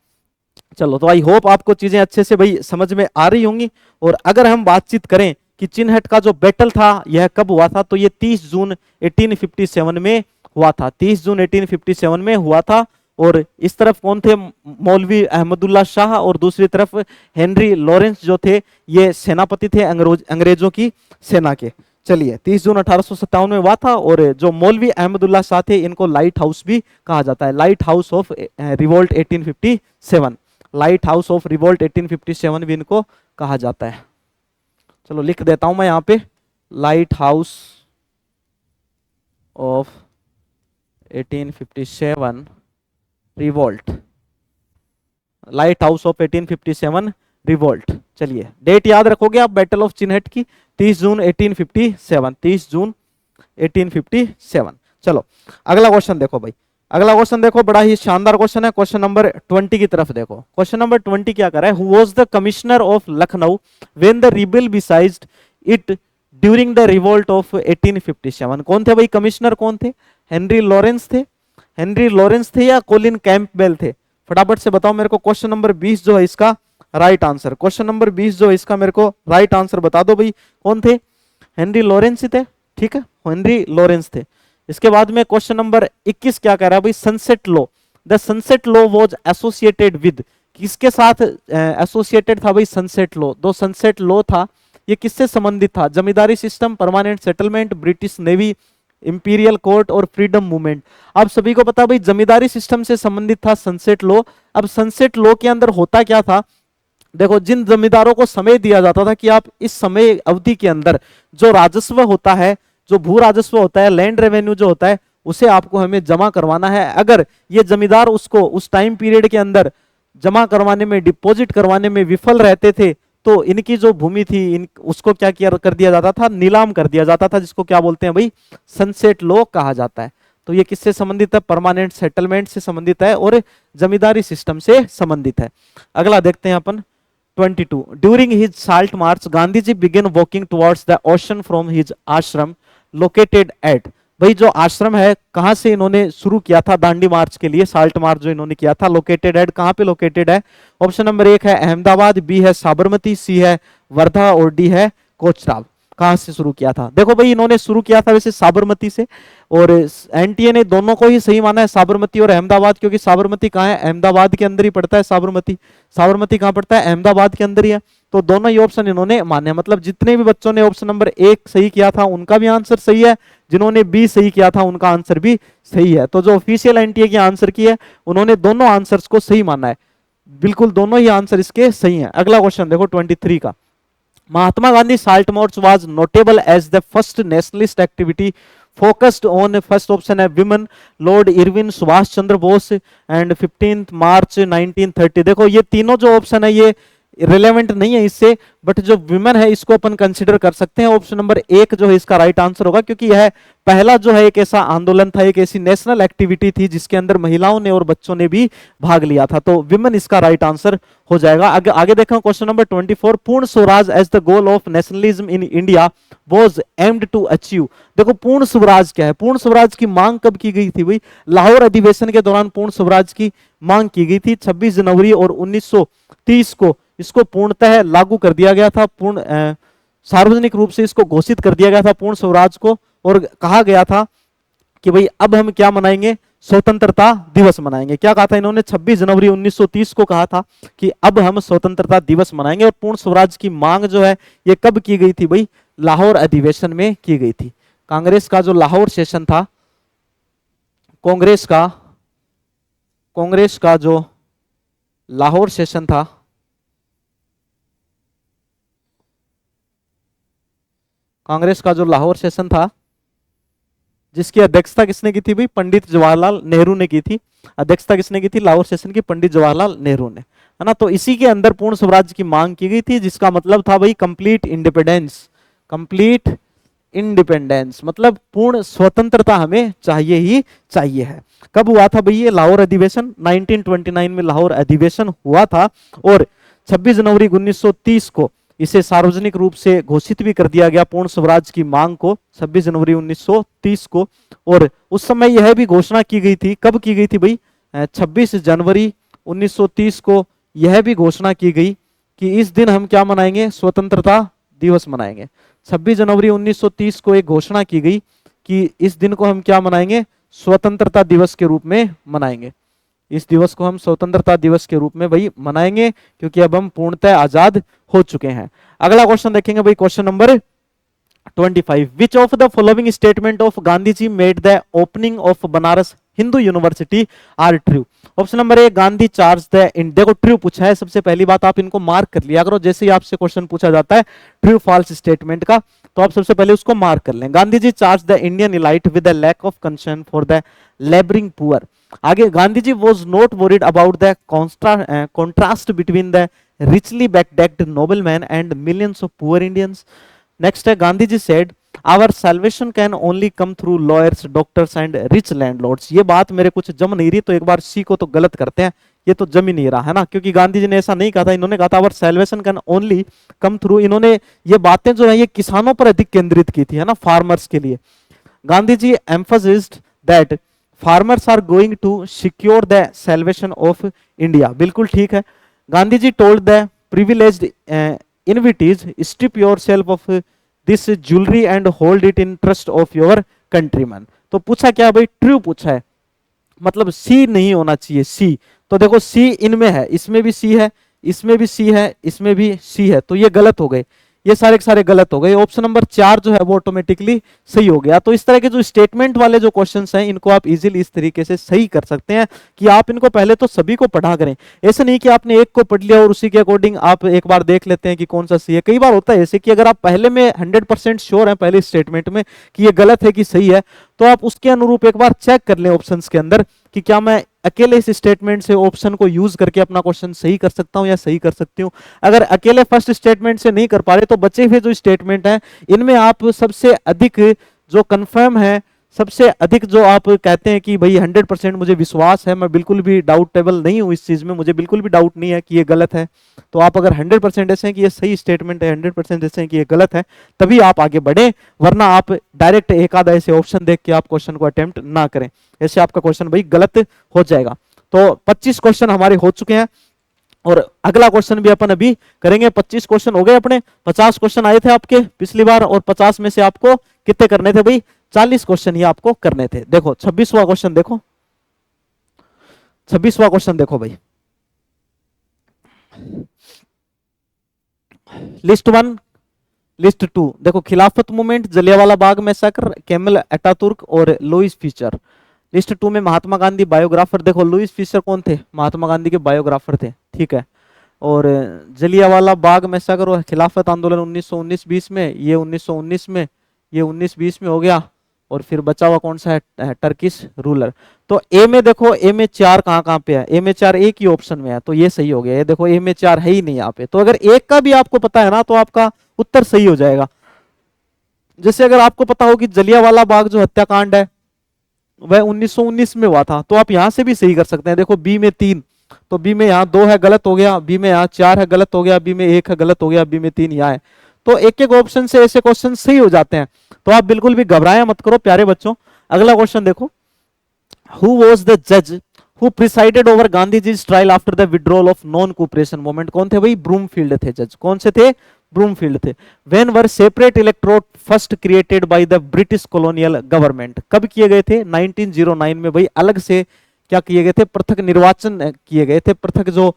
चलो, तो आई होप आपको चीजें अच्छे से भाई समझ में आ रही होंगी। और अगर हम बातचीत करें कि चिन्हट का जो बैटल था यह कब हुआ था, तो ये 30 जून 1857 में हुआ था, 30 जून 1857 में हुआ था। और इस तरफ कौन थे, मौलवी अहमदुल्ला शाह, और दूसरी तरफ हेनरी लॉरेंस जो थे ये सेनापति थे अंग्रेजों की सेना के। चलिए 30 जून 1857 में हुआ था। और जो मौलवी अहमदुल्ला शाह थे इनको लाइट हाउस भी कहा जाता है, light house of revolt 1857, light house of revolt 1857 भी इनको कहा जाता है। चलो लिख देता हूं मैं यहाँ पे, light house of 1857 revolt, light house of 1857 revolt. चलिए डेट याद रखोगे आप बैटल ऑफ चिन्हट की, 30 जून 1857, 30 जून 1857। चलो अगला क्वेश्चन देखो भाई, अगला क्वेश्चन देखो, बड़ा ही शानदार क्वेश्चन है। क्वेश्चन नंबर 20 की तरफ देखो। क्वेश्चन नंबर 20 क्या कर रहा है, who was the commissioner of Lucknow when the rebel besieged it during the revolt of 1857। कौन थे भाई कमिश्नर, कौन थे, हेनरी लॉरेंस थे, हेनरी लॉरेंस थे या कोलिन कैंपबेल थे, फटाफट से बताओ मेरे को। क्वेश्चन नंबर 20 जो है इसका राइट आंसर, क्वेश्चन नंबर 20 जो है इसका मेरे को राइट आंसर बता दो भाई, कौन थे, हेनरी लॉरेंस थे, ठीक है, हेनरी लॉरेंस थे। इसके बाद में क्वेश्चन नंबर 21 क्या कह रहा है भाई, sunset law, the sunset law was associated with, किसके साथ एसोसिएटेड था भाई सनसेट लॉ, दो सनसेट लॉ था ये किससे संबंधित था, zamindari system, permanent settlement, British navy, imperial court और फ्रीडम मूवमेंट। आप सभी को पता भाई जमींदारी सिस्टम से संबंधित था सनसेट लॉ। अब सनसेट लॉ के अंदर होता क्या था, देखो जिन जमींदारों को समय दिया जाता था कि आप इस समय अवधि के अंदर जो राजस्व होता है, जो भू राजस्व होता है, लैंड रेवेन्यू जो होता है, उसे आपको हमें जमा करवाना है। अगर ये जमींदार उसको उस टाइम पीरियड के अंदर जमा करवाने में, डिपॉजिट करवाने में विफल रहते थे, तो इनकी जो भूमि थी उसको क्या किया कर दिया जाता था, नीलाम कर दिया जाता था, जिसको क्या बोलते हैं भाई सनसेट लॉ कहा जाता है। तो ये किससे संबंधित है, परमानेंट सेटलमेंट से संबंधित है और जमींदारी सिस्टम से संबंधित है। अगला देखते हैं अपन 22। During his salt march Gandhi ji begin walking towards the ocean from his ashram located at, भाई जो आश्रम है कहां से इन्होंने शुरू किया था दांडी मार्च के लिए, साल्ट मार्च जो इन्होंने किया था, लोकेटेड एट कहां पे लोकेटेड है, ऑप्शन नंबर 1 है अहमदाबाद, बी है साबरमती, सी है वर्धा और डी है कोचराब। कहां से शुरू किया था, देखो भाई इन्होंने शुरू किया था वैसे साबरमती से, और एनटीए ने दोनों को ही सही माना है, साबरमती और अहमदाबाद, क्योंकि साबरमती कहाँ है, अहमदाबाद के अंदर ही पड़ता है साबरमती, साबरमती कहाँ पड़ता है, अहमदाबाद के अंदर ही है। तो दोनों ही ऑप्शन इन्होंने माने, मतलब जितने भी बच्चों ने ऑप्शन नंबर 1 सही किया था उनका भी आंसर सही है, जिन्होंने बी सही किया था उनका आंसर भी सही है। तो जो ऑफिशियल एनटीए की आंसर की है उन्होंने दोनों आंसर्स को सही माना है, बिल्कुल दोनों ही आंसर इसके सही है। अगला क्वेश्चन देखो 23 का, Mahatma Gandhi Salt March was notable as the first nationalist activity focused on, first option है women, Lord Irwin, Subhash Chandra Bose and 15 March 1930। देखो ये तीनों जो ऑप्शन है ये रिलेवेंट नहीं है इससे, बट जो विमेन है इसको अपन कंसिडर कर सकते हैं। ऑप्शन नंबर 1 जो है इसका राइट आंसर होगा, क्योंकि यह पहला जो है एक ऐसा आंदोलन था, एक ऐसी नेशनल एक्टिविटी थी जिसके अंदर महिलाओं ने और बच्चों ने भी भाग लिया था, तो विमेन इसका राइट आंसर हो जाएगा। आगे देखो question number 24, Purna Swaraj as the goal of nationalism in India was aimed to achieve. देखो पूर्ण स्वराज क्या है, पूर्ण स्वराज की मांग कब की गई थी भाई, लाहौर अधिवेशन के दौरान पूर्ण स्वराज की मांग की गई थी। 26 जनवरी और 1930 को इसको पूर्णतः लागू कर दिया गया था, पूर्ण सार्वजनिक रूप से इसको घोषित कर दिया गया था पूर्ण स्वराज को, और कहा गया था कि भाई अब हम क्या मनाएंगे, स्वतंत्रता दिवस मनाएंगे। क्या कहा था इन्होंने, 26 जनवरी 1930 को कहा था कि अब हम स्वतंत्रता दिवस मनाएंगे। और पूर्ण स्वराज की मांग जो है ये कब की गई थी भाई, लाहौर अधिवेशन में की गई थी। कांग्रेस का जो लाहौर सेशन था, कांग्रेस का जो लाहौर सेशन था, कांग्रेस का जो लाहौर सेशन था जिसकी अध्यक्षता किसने की थी भाई, पंडित जवाहरलाल नेहरू ने की थी। अध्यक्षता किसने की थी लाहौर सेशन की, पंडित जवाहरलाल नेहरू ने, है ना। तो इसी के अंदर पूर्ण स्वराज की मांग की गई थी, जिसका मतलब था भाई कंप्लीट इंडिपेंडेंस, कंप्लीट इंडिपेंडेंस, मतलब पूर्ण स्वतंत्रता हमें चाहिए ही चाहिए है। कब हुआ था भाई ये लाहौर अधिवेशन, 1929 में लाहौर अधिवेशन हुआ था, और 26 जनवरी 1930 को इसे सार्वजनिक रूप से घोषित भी कर दिया गया पूर्ण स्वराज की मांग को, 26 जनवरी 1930 को। और उस समय यह भी घोषणा की गई थी, कब की गई थी भाई, 26 जनवरी 1930 को यह भी घोषणा की गई कि इस दिन हम क्या मनाएंगे, स्वतंत्रता दिवस मनाएंगे। 26 जनवरी 1930 को एक घोषणा की गई कि इस दिन को हम क्या मनाएंगे, स्वतंत्रता दिवस के रूप में मनाएंगे। इस दिवस को हम स्वतंत्रता दिवस के रूप में भाई मनाएंगे, क्योंकि अब हम पूर्णतः आजाद हो चुके हैं। अगला क्वेश्चन देखेंगे भाई, question number 25, which of the following statement of Gandhi ji made the opening of Banaras Hindu university are true. Option number A, Gandhi charge the in, देखो ट्रू पूछा है, सबसे पहली बात आप इनको मार्क कर लिया करो, जैसे ही आपसे क्वेश्चन पूछा जाता है ट्रू फॉल्स स्टेटमेंट का, तो आप सबसे पहले उसको मार्क कर लें। Gandhi ji charge the Indian elite with the lack of concern for the labouring poor. आगे, Gandhi ji was not worried about the contrast between the richly backdecked noblemen and millions of poor Indians. Next है, Gandhi ji said our salvation can only come through lawyers, doctors and rich landlords. ये बात मेरे कुछ जम नहीं रही, तो एक बार सी को तो गलत करते हैं, ये तो जम ही नहीं रहा है ना, क्योंकि गांधी जी ने ऐसा नहीं कहा था, इन्होंने कहा था our salvation can only come through। इन्होंने ये बातें जो है ये किसानों पर अधिक केंद्रित की थी, है ना, फार्मर्स के लिए। Gandhi ji emphasized that farmers are going to secure the salvation of India। बिल्कुल ठीक है। Gandhi ji told the privileged invitees, strip yourself of this jewelry and hold it in trust of your countrymen। तो पूछा क्या भाई, ट्रू पूछा है, मतलब सी नहीं होना चाहिए, सी। तो देखो सी इनमें है, इसमें भी सी है, इसमें भी सी है, इसमें भी सी है, तो ये गलत हो गए, ये सारे के सारे गलत हो गए। ऑप्शन नंबर 4 जो है वो ऑटोमेटिकली सही हो गया। तो इस तरह के जो स्टेटमेंट वाले जो क्वेश्चंस हैं इनको आप इजीली इस तरीके से सही कर सकते हैं कि आप इनको पहले तो सभी को पढ़ा करें। ऐसे नहीं कि आपने एक को पढ़ लिया और उसी के अकॉर्डिंग आप एक बार देख लेते हैं कि कौन सा सही है। कई बार होता है ऐसे कि अगर आप पहले में 100% श्योर है पहले स्टेटमेंट में कि ये गलत है कि सही है, तो आप उसके अनुरूप एक बार चेक कर लें ऑप्शंस के अंदर कि क्या मैं अकेले इस स्टेटमेंट से ऑप्शन को यूज करके अपना क्वेश्चन सही कर सकता हूं या सही कर सकती हूं। अगर अकेले फर्स्ट स्टेटमेंट से नहीं कर पा रहे तो बचे हुए जो स्टेटमेंट हैं इनमें आप सबसे अधिक जो कंफर्म है, सबसे अधिक जो आप कहते हैं कि भाई 100% मुझे विश्वास है, मैं बिल्कुल भी डाउटेबल नहीं हूं इस चीज में, मुझे बिल्कुल भी डाउट नहीं है कि ये गलत है, तो आप अगर 100% ऐसे हैं कि ये सही स्टेटमेंट है, 100% ऐसे हैं कि ये गलत है, तभी आप आगे बढ़े, वरना आप डायरेक्ट एक आधा ऐसे ऑप्शन देख के आप क्वेश्चन को अटेम्प्ट ना करें, ऐसे आपका क्वेश्चन भाई गलत हो जाएगा। तो 25 क्वेश्चन हमारे हो चुके हैं और अगला क्वेश्चन भी अपन अभी करेंगे। 25 क्वेश्चन हो गए अपने, 50 क्वेश्चन आए थे आपके पिछली बार और 50 में से आपको कितने करने थे भाई, 40 क्वेश्चन ही आपको करने थे। देखो 26वां क्वेश्चन देखो, 26वां क्वेश्चन देखो भाई, लिस्ट 1 लिस्ट 2 देखो, खिलाफत मूवमेंट, जलियांवाला बाग मैसाकर, केमल अटातुर्क और लुईस फीचर। लिस्ट 2 में महात्मा गांधी बायोग्राफर, देखो लुईस फीचर कौन थे, महात्मा गांधी के बायोग्राफर थे, ठीक है। और जलियांवाला बाग मैसाकर और खिलाफत आंदोलन 1919-20 में, ये 1919 में, ये 1920 में हो गया, और फिर बचा हुआ कौन सा है, टर्किश रूलर। तो ए में देखो, ए में 4 कहाँ कहाँ पे है, ए में 4 एक ही ऑप्शन में है, तो ये सही हो गया। ये देखो ए में 4 है ही नहीं यहाँ पे, तो अगर एक का भी आपको पता है ना तो आपका उत्तर सही हो जाएगा। जैसे अगर आपको पता हो कि जलियांवाला बाग जो हत्याकांड है वह 1919 में हुआ था, तो आप यहां से भी सही कर सकते हैं। देखो बी में 3, तो बी में यहाँ 2 है, गलत हो गया, बी में यहाँ 4 है, गलत हो गया, बी में 1 है, गलत हो गया, बी में 3 यहाँ है। तो एक एक ऑप्शन से ऐसे क्वेश्चन सही हो जाते हैं, तो आप बिल्कुल भी घबराया मत करो प्यारे बच्चों। अगला क्वेश्चन देखो, हु वॉज द जज who presided over Gandhi ji trial after the withdrawal of non cooperation movement. कौन थे भाई, ब्रूमफील्ड थे जज, कौन से थे, ब्रूमफील्ड थे। When were separate electrode first created by the British colonial government, कब किए गए थे, 1909 में भाई, अलग से क्या किए गए थे, पृथक निर्वाचन किए गए थे, पृथक जो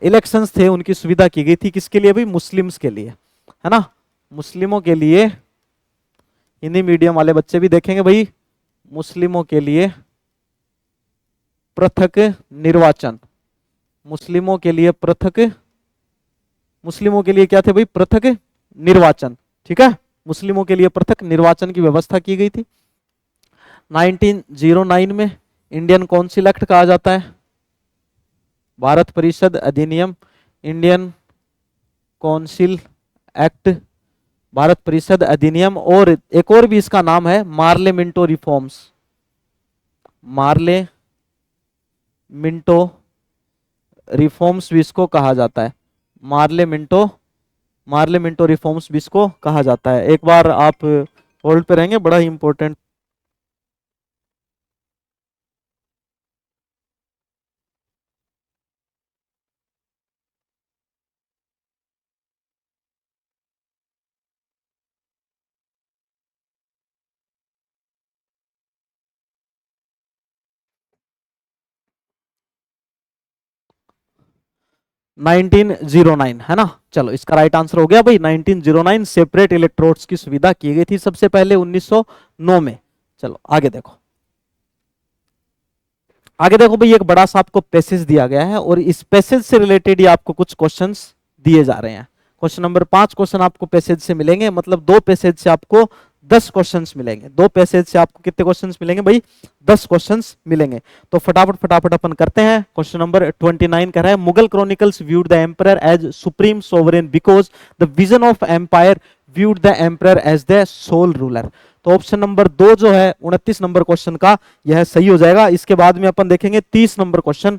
इलेक्शंस थे उनकी सुविधा की गई थी, किसके लिए भाई, मुस्लिम्स के लिए, है ना, मुस्लिमों के लिए। हिंदी मीडियम वाले बच्चे भी देखेंगे भाई, मुस्लिमों के लिए पृथक निर्वाचन, मुस्लिमों के लिए पृथक, मुस्लिमों के लिए क्या थे भाई, पृथक निर्वाचन, ठीक है, मुस्लिमों के लिए पृथक निर्वाचन की व्यवस्था की गई थी। 1909 में इंडियन काउंसिल एक्ट कहा जाता है, भारत परिषद अधिनियम, इंडियन काउंसिल एक्ट, भारत परिषद अधिनियम, और एक और भी इसका नाम है मार्लेमेंटो रिफॉर्म्स, मार्ले मिंटो रिफॉर्म्स भी इसको कहा जाता है, मार्लेमेंटो रिफॉर्म्स भी इसको कहा जाता है। एक बार आप होल्ड पे रहेंगे, बड़ा ही इंपॉर्टेंट 1909 है ना। चलो इसका राइट आंसर हो गया भाई 1909, सेपरेट इलेक्ट्रोड्स की सुविधा की गई थी सबसे पहले 1909 में। चलो आगे देखो, आगे देखो भाई, एक बड़ा सा आपको पैसेज दिया गया है और इस पैसेज से रिलेटेड ही आपको कुछ क्वेश्चंस दिए जा रहे हैं। क्वेश्चन नंबर 5 क्वेश्चन आपको पैसेज से मिलेंगे, मतलब 2 पैसेज से आपको 10 क्वेश्चंस मिलेंगे। 2 पैसेज से आपको कितने क्वेश्चंस मिलेंगे भाई? 10 क्वेश्चंस मिलेंगे। तो फटाफट फटाफट अपन करते हैं। क्वेश्चन नंबर 29 कह रहा है, Mughal chronicles viewed the emperor as supreme sovereign because the vision of empire viewed the emperor as the sole ruler. तो ऑप्शन नंबर 2 जो है 29 नंबर क्वेश्चन का, यह सही हो जाएगा। इसके बाद में अपन देखेंगे 30 number question.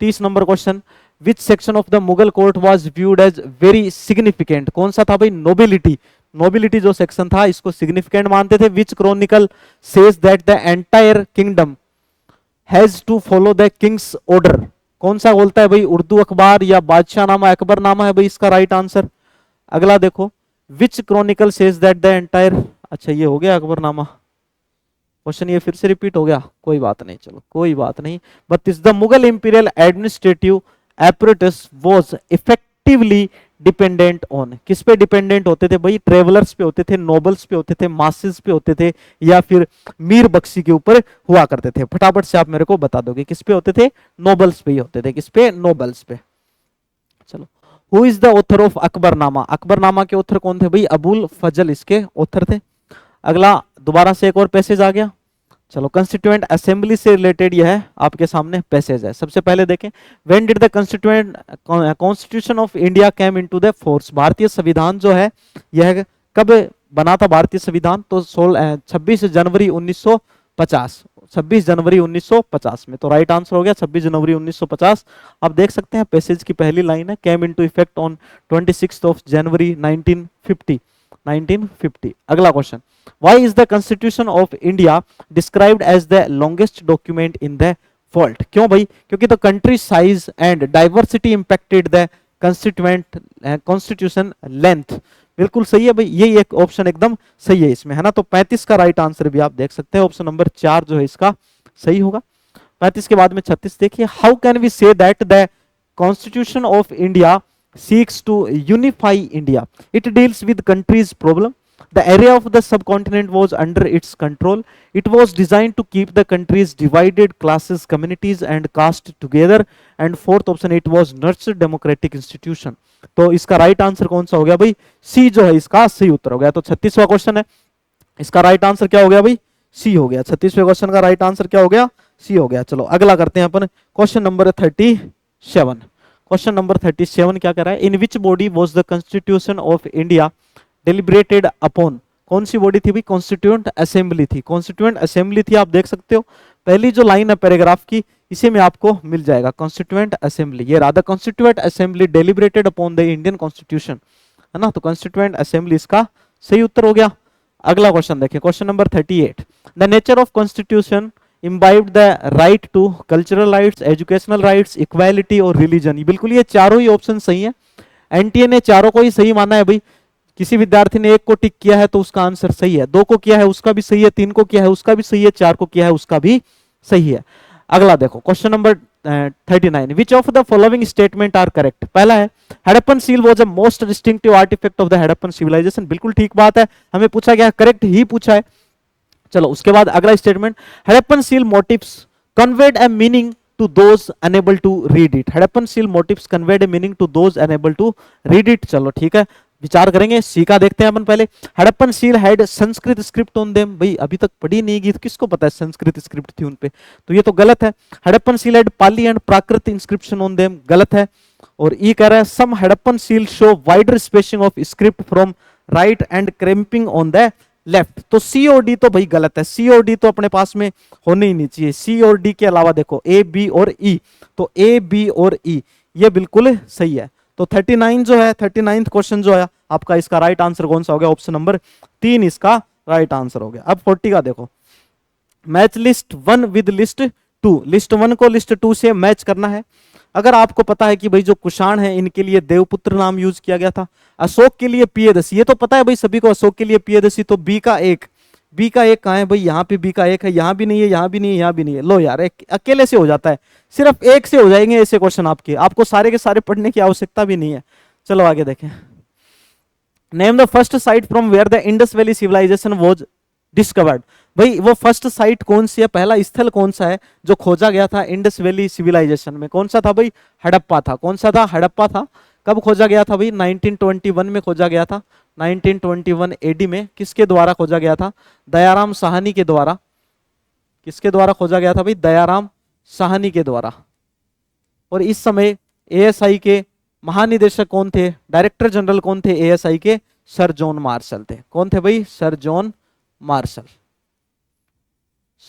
30 number question, which section of the Mughal court was viewed as very significant? कौन सा था भाई? नोबिलिटी। नोबिलिटी जो सेक्शन था इसको सिग्निफिकेंट मानते थे। Which chronicle says that the entire kingdom has to follow the king's order? कौन सा बोलता है भाई? उर्दू अखबार या बादशाह नामा अकबरनामा है भाई इसका राइट आंसर। अगला देखो, which chronicle says that the entire, अच्छा ये हो गया अकबरनामा क्वेश्चन, ये फिर से रिपीट हो गया, कोई बात नहीं, चलो कोई बात नहीं। But is the Mughal imperial administrative apparatus was effectively dependent on? किस पे डिपेंडेंट होते थे भाई? ट्रेवलर्स पे होते थे, नोबल्स पे होते थे, मासेस पे होते थे, या फिर मीर बख्शी के ऊपर हुआ करते थे? फटाफट से आप मेरे को बता दोगे किस पे होते थे? नोबल्स पे ही होते थे। किस पे? नोबल्स पे। चलो, who is the author of Akbarnama? Akbarnama के ऑथर कौन थे भाई? अबुल फजल इसके ऑथर थे। अगला दोबारा से एक और पैसेज आ गया। चलो, कंस्टिट्यूएंट असेंबली से रिलेटेड यह है आपके सामने पैसेज है। सबसे पहले देखें, when did the constituent constitution of India came into the force? भारतीय संविधान जो है यह कब बना था भारतीय संविधान? तो 26 जनवरी 1950। 26 जनवरी 1950 में। तो राइट आंसर हो गया 26 जनवरी 1950। आप देख सकते हैं पैसेज की पहली लाइन है, came into effect on 26 of January 1950। 1950। अगला question, why is the constitution of India described as the longest document in the world? क्यों भाई? क्योंकि the country size and diversity impacted the constitution length। बिल्कुल सही है भाई, ये एक ऑप्शन एकदम सही है इसमें, है ना। तो 35 का राइट आंसर भी आप देख सकते हैं, ऑप्शन नंबर 4 जो है इसका सही होगा। 35 के बाद में 36 देखिए, how can we say that the constitution of India seeks to unify India? It deals with country's problem. The area of the subcontinent was under its control. It was designed to keep the country's divided classes, communities and caste together. And fourth option, it was nurture democratic institution. तो इसका right answer कौन सा हो गया भाई? सी जो है इसका सही उत्तर हो गया। तो 36वां क्वेश्चन है, इसका राइट आंसर क्या हो गया भाई? सी हो गया। 36वें क्वेश्चन का राइट आंसर क्या हो गया? सी हो गया। चलो अगला करते हैं अपन, क्वेश्चन नंबर 37। क्वेश्चन नंबर 37 क्या कह रहा है? In which body was the constitution of India deliberated upon? कौन सी बॉडी थी भाई? कॉन्स्टिट्यूएंट असेंबली थी। कॉन्स्टिट्यूएंट असेंबली थी, आप देख सकते हो पहली जो लाइन है पैराग्राफ की, इसी में आपको मिल जाएगा कॉन्स्टिट्यूएंट असेंबली। ये राधा constituent assembly deliberated upon the Indian constitution, है ना। तो कॉन्स्टिट्यूएंट असेंबली इसका सही उत्तर हो गया। अगला क्वेश्चन देखिए, question number 38, the nature of constitution imbibed the right to cultural rights, educational rights, equality और religion। बिल्कुल ये चारों ही ऑप्शन सही है। एनटीए ने चारों को ही सही माना है भाई। किसी विद्यार्थी ने एक को टिक किया है तो उसका आंसर सही है, 2 को किया है उसका भी सही है, 3 को किया है उसका भी सही है, 4 को किया है उसका भी सही है। अगला देखो, question number 39, which of the following statement are correct? पहला है, Harappan seal was a most distinctive artifact of the Harappan civilization. बिल्कुल ठीक बात है, हमें पूछा गया, करेक्ट ही पूछा है। चलो उसके बाद अगला statement, Harappan seal motives conveyed a meaning to those unable to read it. Harappan seal motives conveyed a meaning to those unable to read it. चलो ठीक है, विचार करेंगे। सी का देखते हैं अपन पहले, Harappan seal had Sanskrit script on them. भाई अभी तक पढ़ी नहीं गई तो किसको पता है संस्कृत स्क्रिप्ट थी उन पे, तो ये तो गलत है। Harappan seal had Pali and Prakrit inscription on them, गलत है। और ई कह रहा है, some Harappan seal show wider spacing of script from right and cramping on the left. तो सी और डी तो भाई गलत है, सी और डी तो अपने पास में होने ही नहीं चाहिए। सी और डी के अलावा देखो ए बी और ई, तो ए बी और ई ये बिल्कुल सही है। तो 39 जो है, 39th क्वेश्चन जो है आपका, इसका राइट आंसर कौन सा हो गया? ऑप्शन नंबर 3 इसका राइट आंसर हो गया। अब 40 का देखो, match list 1 with list 2। List 1 को लिस्ट 2 से मैच करना है। अगर आपको पता है कि भाई जो कुषाण है इनके लिए देवपुत्र नाम यूज किया गया था, अशोक के लिए पियदसी, ये तो पता है भाई सभी को, अशोक के लिए पियदसी, तो बी का 1, बी का एक कहाँ है भाई, यहाँ पे बी का एक है, यहाँ भी नहीं है, यहाँ भी नहीं है, यहाँ भी नहीं है। लो यार, एक अकेले से हो जाता है, सिर्फ एक से हो जाएंगे ऐसे क्वेश्चन आपके, आपको सारे के सारे पढ़ने की आवश्यकता भी नहीं है। चलो आगे देखें। Name the first site from where the Indus valley civilization was discovered. भाई वो फर्स्ट साइट कौन सी है, पहला स्थल कौन सा है जो खोजा गया था इंडस वैली सिविलाइजेशन में? कौन सा था भाई? हड़प्पा था। कौन सा था? हड़प्पा था। कब खोजा गया था भाई? 1921 में खोजा गया था। 1921 एडी में। किसके द्वारा खोजा गया था? दयाराम साहनी के द्वारा। किसके द्वारा खोजा गया था भाई? दयाराम साहनी के द्वारा। और इस समय एएसआई के महानिदेशक कौन थे? डायरेक्टर जनरल कौन थे एएसआई के? सर जॉन मार्शल थे। कौन थे भाई? Sir John Marshall.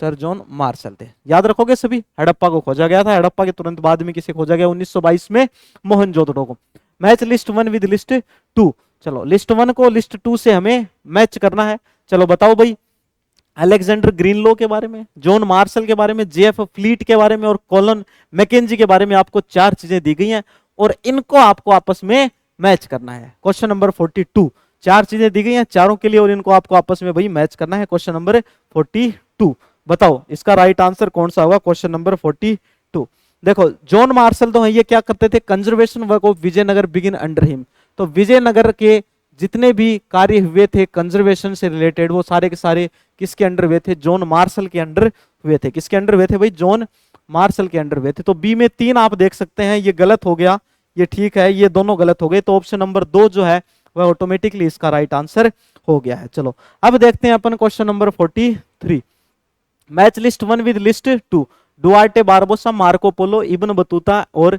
Sir John Marshall थे। याद रखोगे सभी। हड़प्पा को खोजा गया था। हड़प्पा के तुरंत बाद में किसे खोजा गया? 1922 में मोहनजोदड़ो को। Match list 1 with list 2। चलो लिस्ट 1 को लिस्ट 2 से हमें मैच करना है। चलो बताओ भाई। अलेक्जेंडर ग्रीनलो के बारे में, जॉन मार्शल के बारे में, जेएफ फ्लीट के बारे में और कॉलन मैकेंजी के बारे में आपको 4 चीजें दी गई हैं और इनको आपको आपस में मैच करना है। Question number 42। 4 चीजें दी गई हैं चारों के लिए और इनको आपको आपस में भाई मैच करना है। Question number 42। बताओ इसका राइट आंसर कौन सा होगा? Question number 42। देखो जॉन मार्शल तो है, ये क्या करते थे? Conservation work of Vijayanagar begin under him. तो विजयनगर के जितने भी कार्य हुए थे कंजर्वेशन से रिलेटेड, वो सारे के सारे किसके अंडर हुए थे? जॉन मार्शल के अंडर हुए थे। किसके अंडर हुए थे भाई? जॉन मार्शल के अंडर हुए थे। तो बी में 3 आप देख सकते हैं, ये गलत हो गया, ये ठीक है, ये दोनों गलत हो गए। तो ऑप्शन नंबर 2 जो है वह ऑटोमेटिकली इसका राइट आंसर हो गया है। चलो अब देखते हैं अपन question number 43। Match list 1 with list 2। Duarte Barbosa, Marco Polo, Ibn Battuta और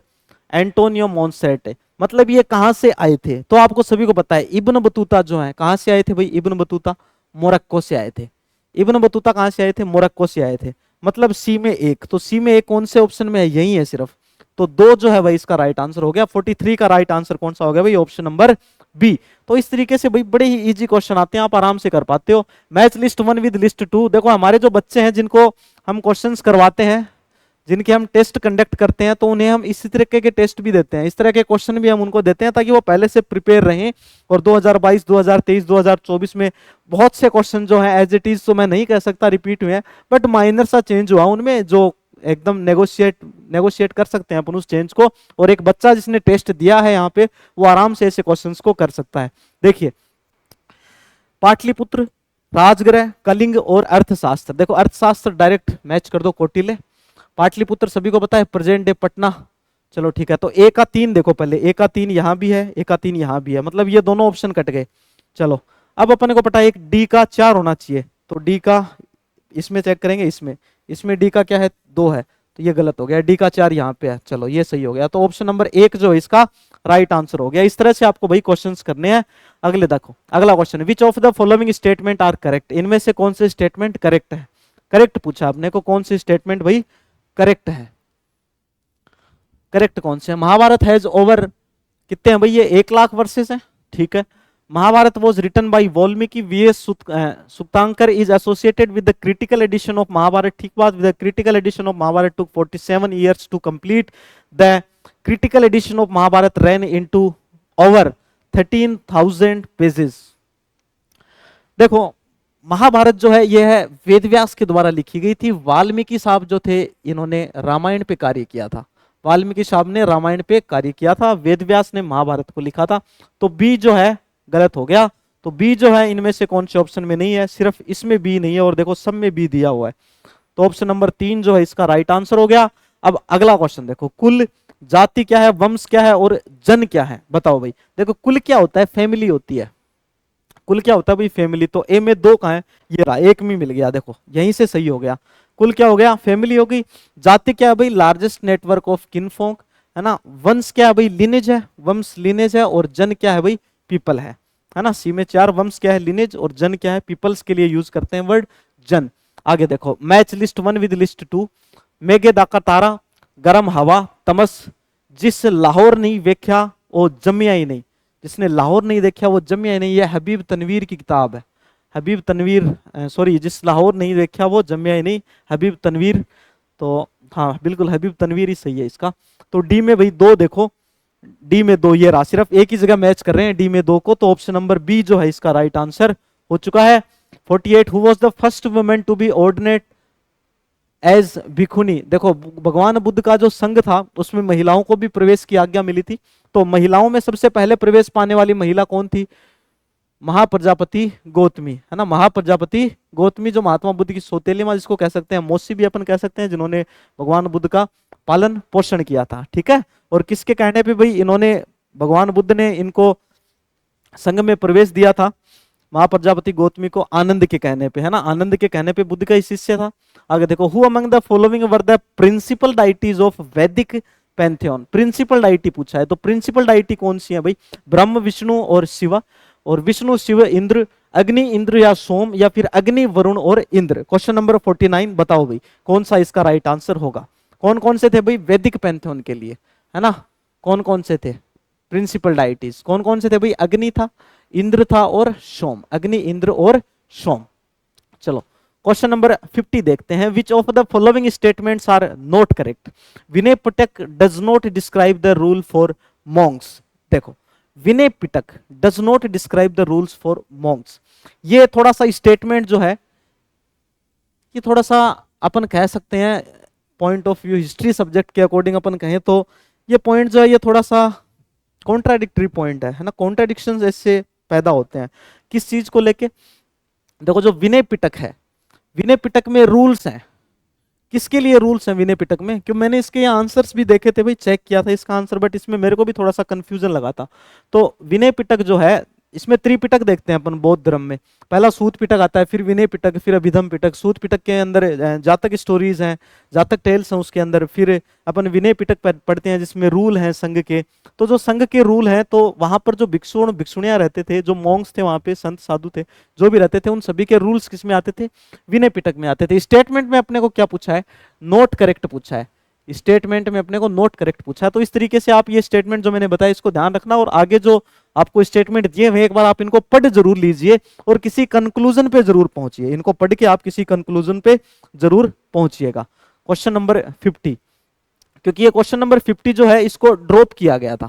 एंटोनियो मोंसेट। मतलब ये कहां से आए थे? तो आपको सभी को पता है इब्न बतूता जो है कहां से आए थे भाई? इब्न बतूता मोरक्को से आए थे। इब्न बतूता कहां से आए थे? मोरक्को से आए थे। मतलब सी में 1। तो सी में 1 कौन से ऑप्शन में है? यही है सिर्फ। तो 2 जो है भाई इसका राइट आंसर हो गया। 43 का राइट आंसर कौन सा हो गया भाई? Option number B. तो इस तरीके से भाई बड़े ही इजी क्वेश्चन आते हैं, आप आराम से कर पाते हो। Match list 1 with list 2। देखो हमारे जो बच्चे हैं जिनको हम क्वेश्चंस करवाते हैं, जिनके हम टेस्ट कंडक्ट करते हैं, तो उन्हें हम इसी तरीके के टेस्ट भी देते हैं, इस तरह के क्वेश्चन भी हम उनको देते हैं ताकि वो पहले से प्रिपेयर रहें। और 2022, 2023, 2024 में बहुत से क्वेश्चन जो है एज इट इज तो मैं नहीं कह सकता रिपीट हुए हैं, बट माइनर सा चेंज हुआ उनमें, जो एकदम नेगोशिएट कर सकते हैं अपन उस चेंज को। और एक बच्चा जिसने टेस्ट दिया है यहाँ पे, वो आराम से ऐसे क्वेश्चंस को कर सकता है। देखिए पाटलिपुत्र, राजगृह, कलिंग और अर्थशास्त्र। देखो अर्थशास्त्र डायरेक्ट मैच कर दो कौटिल्य। पाटलिपुत्र सभी को पता है प्रेजेंट डे पटना। चलो ठीक है, तो ए का 3 देखो पहले, ए का 3 यहां भी है, ए का 3 यहां भी है, मतलब ये दोनों ऑप्शन कट गए। चलो अब अपने को पता है एक डी का 4 होना चाहिए, तो डी का इसमें चेक करेंगे, इसमें डी का क्या है? 2 है, तो ये गलत हो गया। डी का 4 यहाँ पे है, चलो ये सही हो गया। तो ऑप्शन नंबर 1 जो है इसका राइट आंसर हो गया। इस तरह से आपको भाई क्वेश्चंस करने हैं। अगले देखो, अगला question, which of the following statement are correct. इनमें से कौन से स्टेटमेंट करेक्ट है? करेक्ट पूछा आपने को, कौन सी स्टेटमेंट भाई करेक्ट है? करेक्ट कौन से? महाभारत हैज ओवर कितने हैं भाई? ये 1 लाख वर्सेस है, ठीक है। Mahabharata was written by Valmiki, VS Sukthankar is associated with the critical edition of Mahabharata, ठीक बात। With the critical edition of Mahabharata took 47 years to complete. The critical edition of Mahabharata ran into over 13,000 pages. देखो महाभारत जो है ये है वेदव्यास के द्वारा लिखी गई थी। वाल्मीकि साहब जो थे इन्होंने रामायण पे कार्य किया था। वाल्मीकि साहब ने रामायण पे कार्य किया था, वेदव्यास ने महाभारत को लिखा था। तो बी जो है गलत हो गया। तो बी जो है इनमें से कौन से ऑप्शन में नहीं है? सिर्फ इसमें बी नहीं है और देखो सब में बी दिया हुआ है। तो ऑप्शन नंबर 3 जो है इसका राइट आंसर हो गया। अब अगला क्वेश्चन देखो, कुल, जाति क्या है, वंश क्या है और जन क्या है? बताओ भाई। देखो कुल क्या होता है? फैमिली होती है। कुल क्या होता है भाई? फैमिली। तो ए में 2 कहां है? ये रहा, एक में मिल गया, देखो यहीं से सही हो गया। कुल क्या हो गया? फैमिली हो गई। जाति क्या है भाई? लार्जेस्ट नेटवर्क ऑफ किनफोक, है ना। वंश क्या है भाई? लिनेज है, वंश लिनेज है। और जन क्या है भाई? पीपल है ना। सी में 4, वंश क्या है? लिनेज, और जन क्या है? पीपल्स के लिए यूज करते हैं वर्ड जन। आगे देखो, मैच लिस्ट 1 विद लिस्ट 2। मेघे दाका तारा, गरम हवा, तमस, जिस लाहौर नहीं वेख्या वो जमिया ही नहीं। जिसने लाहौर नहीं देखा वो जमिया ही नहीं। ये हबीब तनवीर की किताब है। हबीब तनवीर, सॉरी, जिस लाहौर नहीं देखा वो जमिया ही नहीं, हबीब तनवीर। तो हाँ बिल्कुल हबीब तनवीर ही सही है इसका। तो डी में भाई 2 देखो, डी में 2 ये रहा, सिर्फ एक ही जगह मैच कर रहे हैं डी में 2 को। तो ऑप्शन नंबर बी जो है इसका राइट आंसर हो चुका है। 48 who was the first woman to be ordained as bhikkhuni. देखो भगवान बुद्ध का जो संघ था उसमें महिलाओं को भी प्रवेश की आज्ञा मिली थी, तो महिलाओं में सबसे पहले प्रवेश पाने वाली महिला कौन थी? महाप्रजापति गौतमी, है ना। महाप्रजापति गौतमी जो महात्मा बुद्ध की सौतेली माँ जिसको कह सकते हैं, मौसी भी अपन कह सकते हैं, जिन्होंने भगवान बुद्ध का पालन पोषण किया था, ठीक है। और किसके कहने पे भाई इन्होंने, भगवान बुद्ध ने इनको संघ में प्रवेश दिया था? महाप्रजापति गौतमी को आनंद के कहने पे, है ना। आनंद के कहने पे बुद्ध का ही शिष्य था। आगे देखो, who among the following were the principal deities of Vedic pantheon. Principal deity पूछा है, तो प्रिंसिपल डाइटी कौन सी है भाई? ब्रह्म, विष्णु और शिव। और विष्णु, शिव, इंद्र, अग्नि, इंद्र या सोम, या फिर अग्नि, वरुण और इंद्र। क्वेश्चन नंबर 49 बताओ भाई कौन सा इसका राइट आंसर होगा। कौन कौन से थे भाई वैदिक पैंथियन के लिए, है ना? कौन कौन से थे प्रिंसिपल डाइटीज? कौन कौन से थे भाई? अग्नि था, इंद्र था और सोम। अग्नि, इंद्र और सोम। चलो क्वेश्चन नंबर 50 देखते हैं। Which of the following statements are not correct? Vinaya Pitaka does not describe the rule for monks. देखो, Vinaya Pitaka does not describe the rules for monks. ये थोड़ा सा स्टेटमेंट जो है, ये थोड़ा सा अपन कह सकते हैं point of view history subject के अकॉर्डिंग अपन कहें तो ये पॉइंट जो है ये थोड़ा सा कॉन्ट्राडिक्टरी पॉइंट है ना। कॉन्ट्राडिक्शंस ऐसे पैदा होते हैं किस चीज को लेके? देखो जो विनय पिटक है, विनय पिटक में रूल्स हैं। किसके लिए रूल्स हैं विनय पिटक में? क्यों मैंने इसके आंसर्स भी देखे थे भाई, चेक किया था इसका आंसर, बट इसमें मेरे को भी थोड़ा सा कंफ्यूजन लगा था। तो विनय पिटक जो है, इसमें त्रिपिटक देखते हैं अपन बौद्ध धर्म में। पहला सूत पिटक आता है, फिर विनय पिटक, फिर अभिधम पिटक। सूत पिटक के अंदर जातक स्टोरीज हैं, जातक टेल्स हैं उसके अंदर। फिर अपन विनय पिटक पढ़ते हैं जिसमें रूल हैं संघ के। तो जो संघ के रूल हैं, तो वहां पर जो भिक्षु और भिक्षुणियां रहते थे, जो मॉन्क्स थे वहां पे, संत साधु थे जो भी रहते थे, उन सभी के रूल्स किस में आते थे? विनय पिटक में आते थे। स्टेटमेंट में अपने को क्या पूछा है? नोट करेक्ट पूछा है। स्टेटमेंट में अपने को नोट करेक्ट पूछा है। तो इस तरीके से आप ये स्टेटमेंट जो मैंने बताया इसको ध्यान रखना, और आगे जो आपको स्टेटमेंट दिए हुए एक बार आप इनको पढ़ जरूर लीजिए और किसी कंक्लूजन पे जरूर पहुंचिए। इनको पढ़ के आप किसी कंक्लूजन पे जरूर पहुंचिएगा। क्वेश्चन नंबर 50, क्योंकि ये क्वेश्चन नंबर 50 जो है इसको ड्रॉप किया गया था।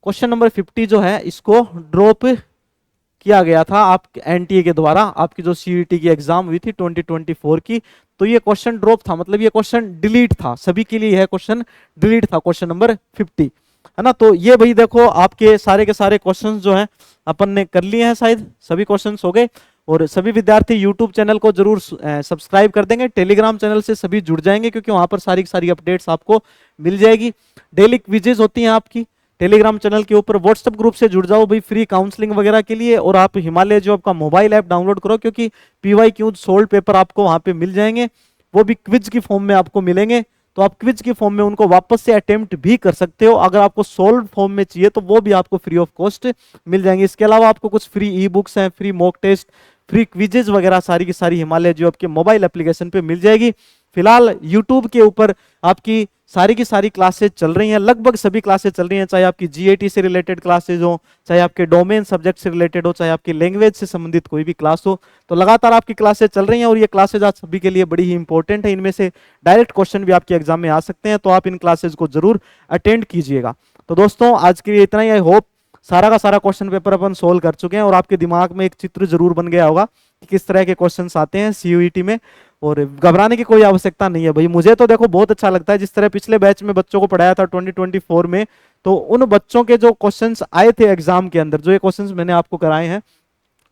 क्वेश्चन नंबर 50 जो है इसको ड्रॉप किया गया था आप एनटीए के द्वारा। आपकी जो सीईटी की एग्जाम हुई थी 2024 की, तो ये क्वेश्चन ड्रॉप था, मतलब ये क्वेश्चन डिलीट था। सभी के लिए यह क्वेश्चन डिलीट था, क्वेश्चन नंबर 50, है ना। तो ये भाई देखो आपके सारे के सारे क्वेश्चंस जो हैं अपन ने कर लिए हैं, शायद सभी क्वेश्चंस हो गए। और सभी विद्यार्थी यूट्यूब चैनल को जरूर सब्सक्राइब कर देंगे, टेलीग्राम चैनल से सभी जुड़ जाएंगे क्योंकि वहां पर सारी की सारी अपडेट्स आपको मिल जाएगी। डेली क्विजेज होती हैं आपकी टेलीग्राम चैनल के ऊपर। व्हाट्सएप ग्रुप से जुड़ जाओ भाई फ्री काउंसलिंग वगैरह के लिए। और आप हिमालय जो आपका मोबाइल ऐप डाउनलोड करो, क्योंकि PYQ सोल्ड पेपर आपको वहां पे मिल जाएंगे, वो भी क्विज की फॉर्म में आपको मिलेंगे। तो आप क्विज की फॉर्म में उनको वापस से अटेम्प्ट भी कर सकते हो। अगर आपको सोल्व फॉर्म में चाहिए तो वो भी आपको फ्री ऑफ कॉस्ट मिल जाएंगे। इसके अलावा आपको कुछ फ्री ई बुक्स हैं, free mock test, free quizzes वगैरह सारी की सारी हिमालय जो आपके मोबाइल एप्लीकेशन पे मिल जाएगी। फिलहाल यूट्यूब के ऊपर आपकी सारी की सारी क्लासेज चल रही हैं, लगभग सभी क्लासेज चल रही हैं, चाहे आपकी GAT से रिलेटेड क्लासेज हो, चाहे आपके डोमेन सब्जेक्ट से रिलेटेड हो, चाहे आपकी लैंग्वेज से संबंधित कोई भी क्लास हो। तो लगातार आपकी क्लासेज चल रही हैं और ये क्लासेज आज सभी के लिए बड़ी ही इंपॉर्टेंट है। इनमें से डायरेक्ट क्वेश्चन भी आपके एग्जाम में आ सकते हैं, तो आप इन क्लासेज को जरूर अटेंड कीजिएगा। तो दोस्तों आज के लिए इतना ही। आई होप सारा का सारा क्वेश्चन पेपर अपन सोल्व कर चुके हैं और आपके दिमाग में एक चित्र जरूर बन गया होगा कि किस तरह के क्वेश्चंस आते हैं CUET में। और घबराने की कोई आवश्यकता नहीं है भाई। मुझे तो देखो बहुत अच्छा लगता है जिस तरह पिछले बैच में बच्चों को पढ़ाया था 2024 में, तो उन बच्चों के जो क्वेश्चंस आए थे एग्जाम के अंदर, जो ये क्वेश्चंस मैंने आपको कराए हैं,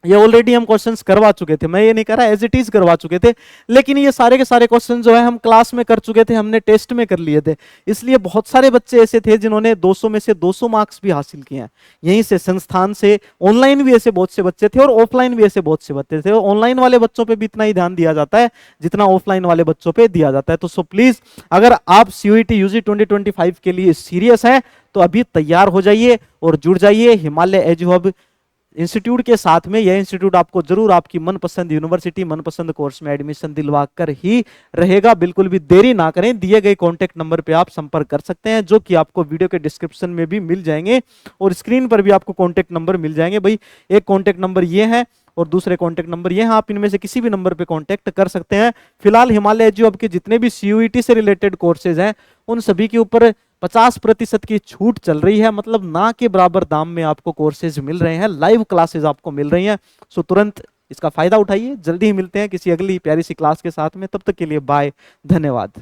ये ऑलरेडी हम क्वेश्चंस करवा चुके थे। मैं ये नहीं कह रहा, एज इट इज करवा चुके थे, लेकिन ये सारे के सारे क्वेश्चन जो है हम क्लास में कर चुके थे, हमने टेस्ट में कर लिए थे। इसलिए बहुत सारे बच्चे ऐसे थे जिन्होंने 200 में से 200 मार्क्स भी हासिल किए हैं यहीं से संस्थान से। ऑनलाइन भी ऐसे बहुत से बच्चे थे और ऑफलाइन भी ऐसे बहुत से बच्चे थे। ऑनलाइन वाले बच्चों पे भी इतना ही ध्यान दिया जाता है जितना ऑफलाइन वाले बच्चों पे दिया जाता है। तो सो प्लीज अगर आप CUET UG 2025 के लिए सीरियस हैं तो अभी तैयार हो जाइए और जुड़ जाइए हिमालय एजू हब इंस्टीट्यूट के साथ में। यह इंस्टीट्यूट आपको जरूर आपकी मनपसंद यूनिवर्सिटी, मनपसंद कोर्स में एडमिशन दिलवा कर ही रहेगा। बिल्कुल भी देरी ना करें, दिए गए कॉन्टेक्ट नंबर पे आप संपर्क कर सकते हैं, जो कि आपको वीडियो के डिस्क्रिप्शन में भी मिल जाएंगे और स्क्रीन पर भी आपको कॉन्टेक्ट नंबर मिल जाएंगे। भाई एक कॉन्टेक्ट नंबर ये है और दूसरे कॉन्टेक्ट नंबर ये हैं, आप इनमें से किसी भी नंबर पे कॉन्टेक्ट कर सकते हैं। फिलहाल हिमालय एजू हब के जितने भी CUET से रिलेटेड कोर्सेज हैं उन सभी के ऊपर 50% की छूट चल रही है, मतलब ना के बराबर दाम में आपको कोर्सेज मिल रहे हैं, लाइव क्लासेज आपको मिल रही हैं। सो तुरंत इसका फायदा उठाइए। जल्दी ही मिलते हैं किसी अगली प्यारी सी क्लास के साथ में, तब तक के लिए बाय, धन्यवाद।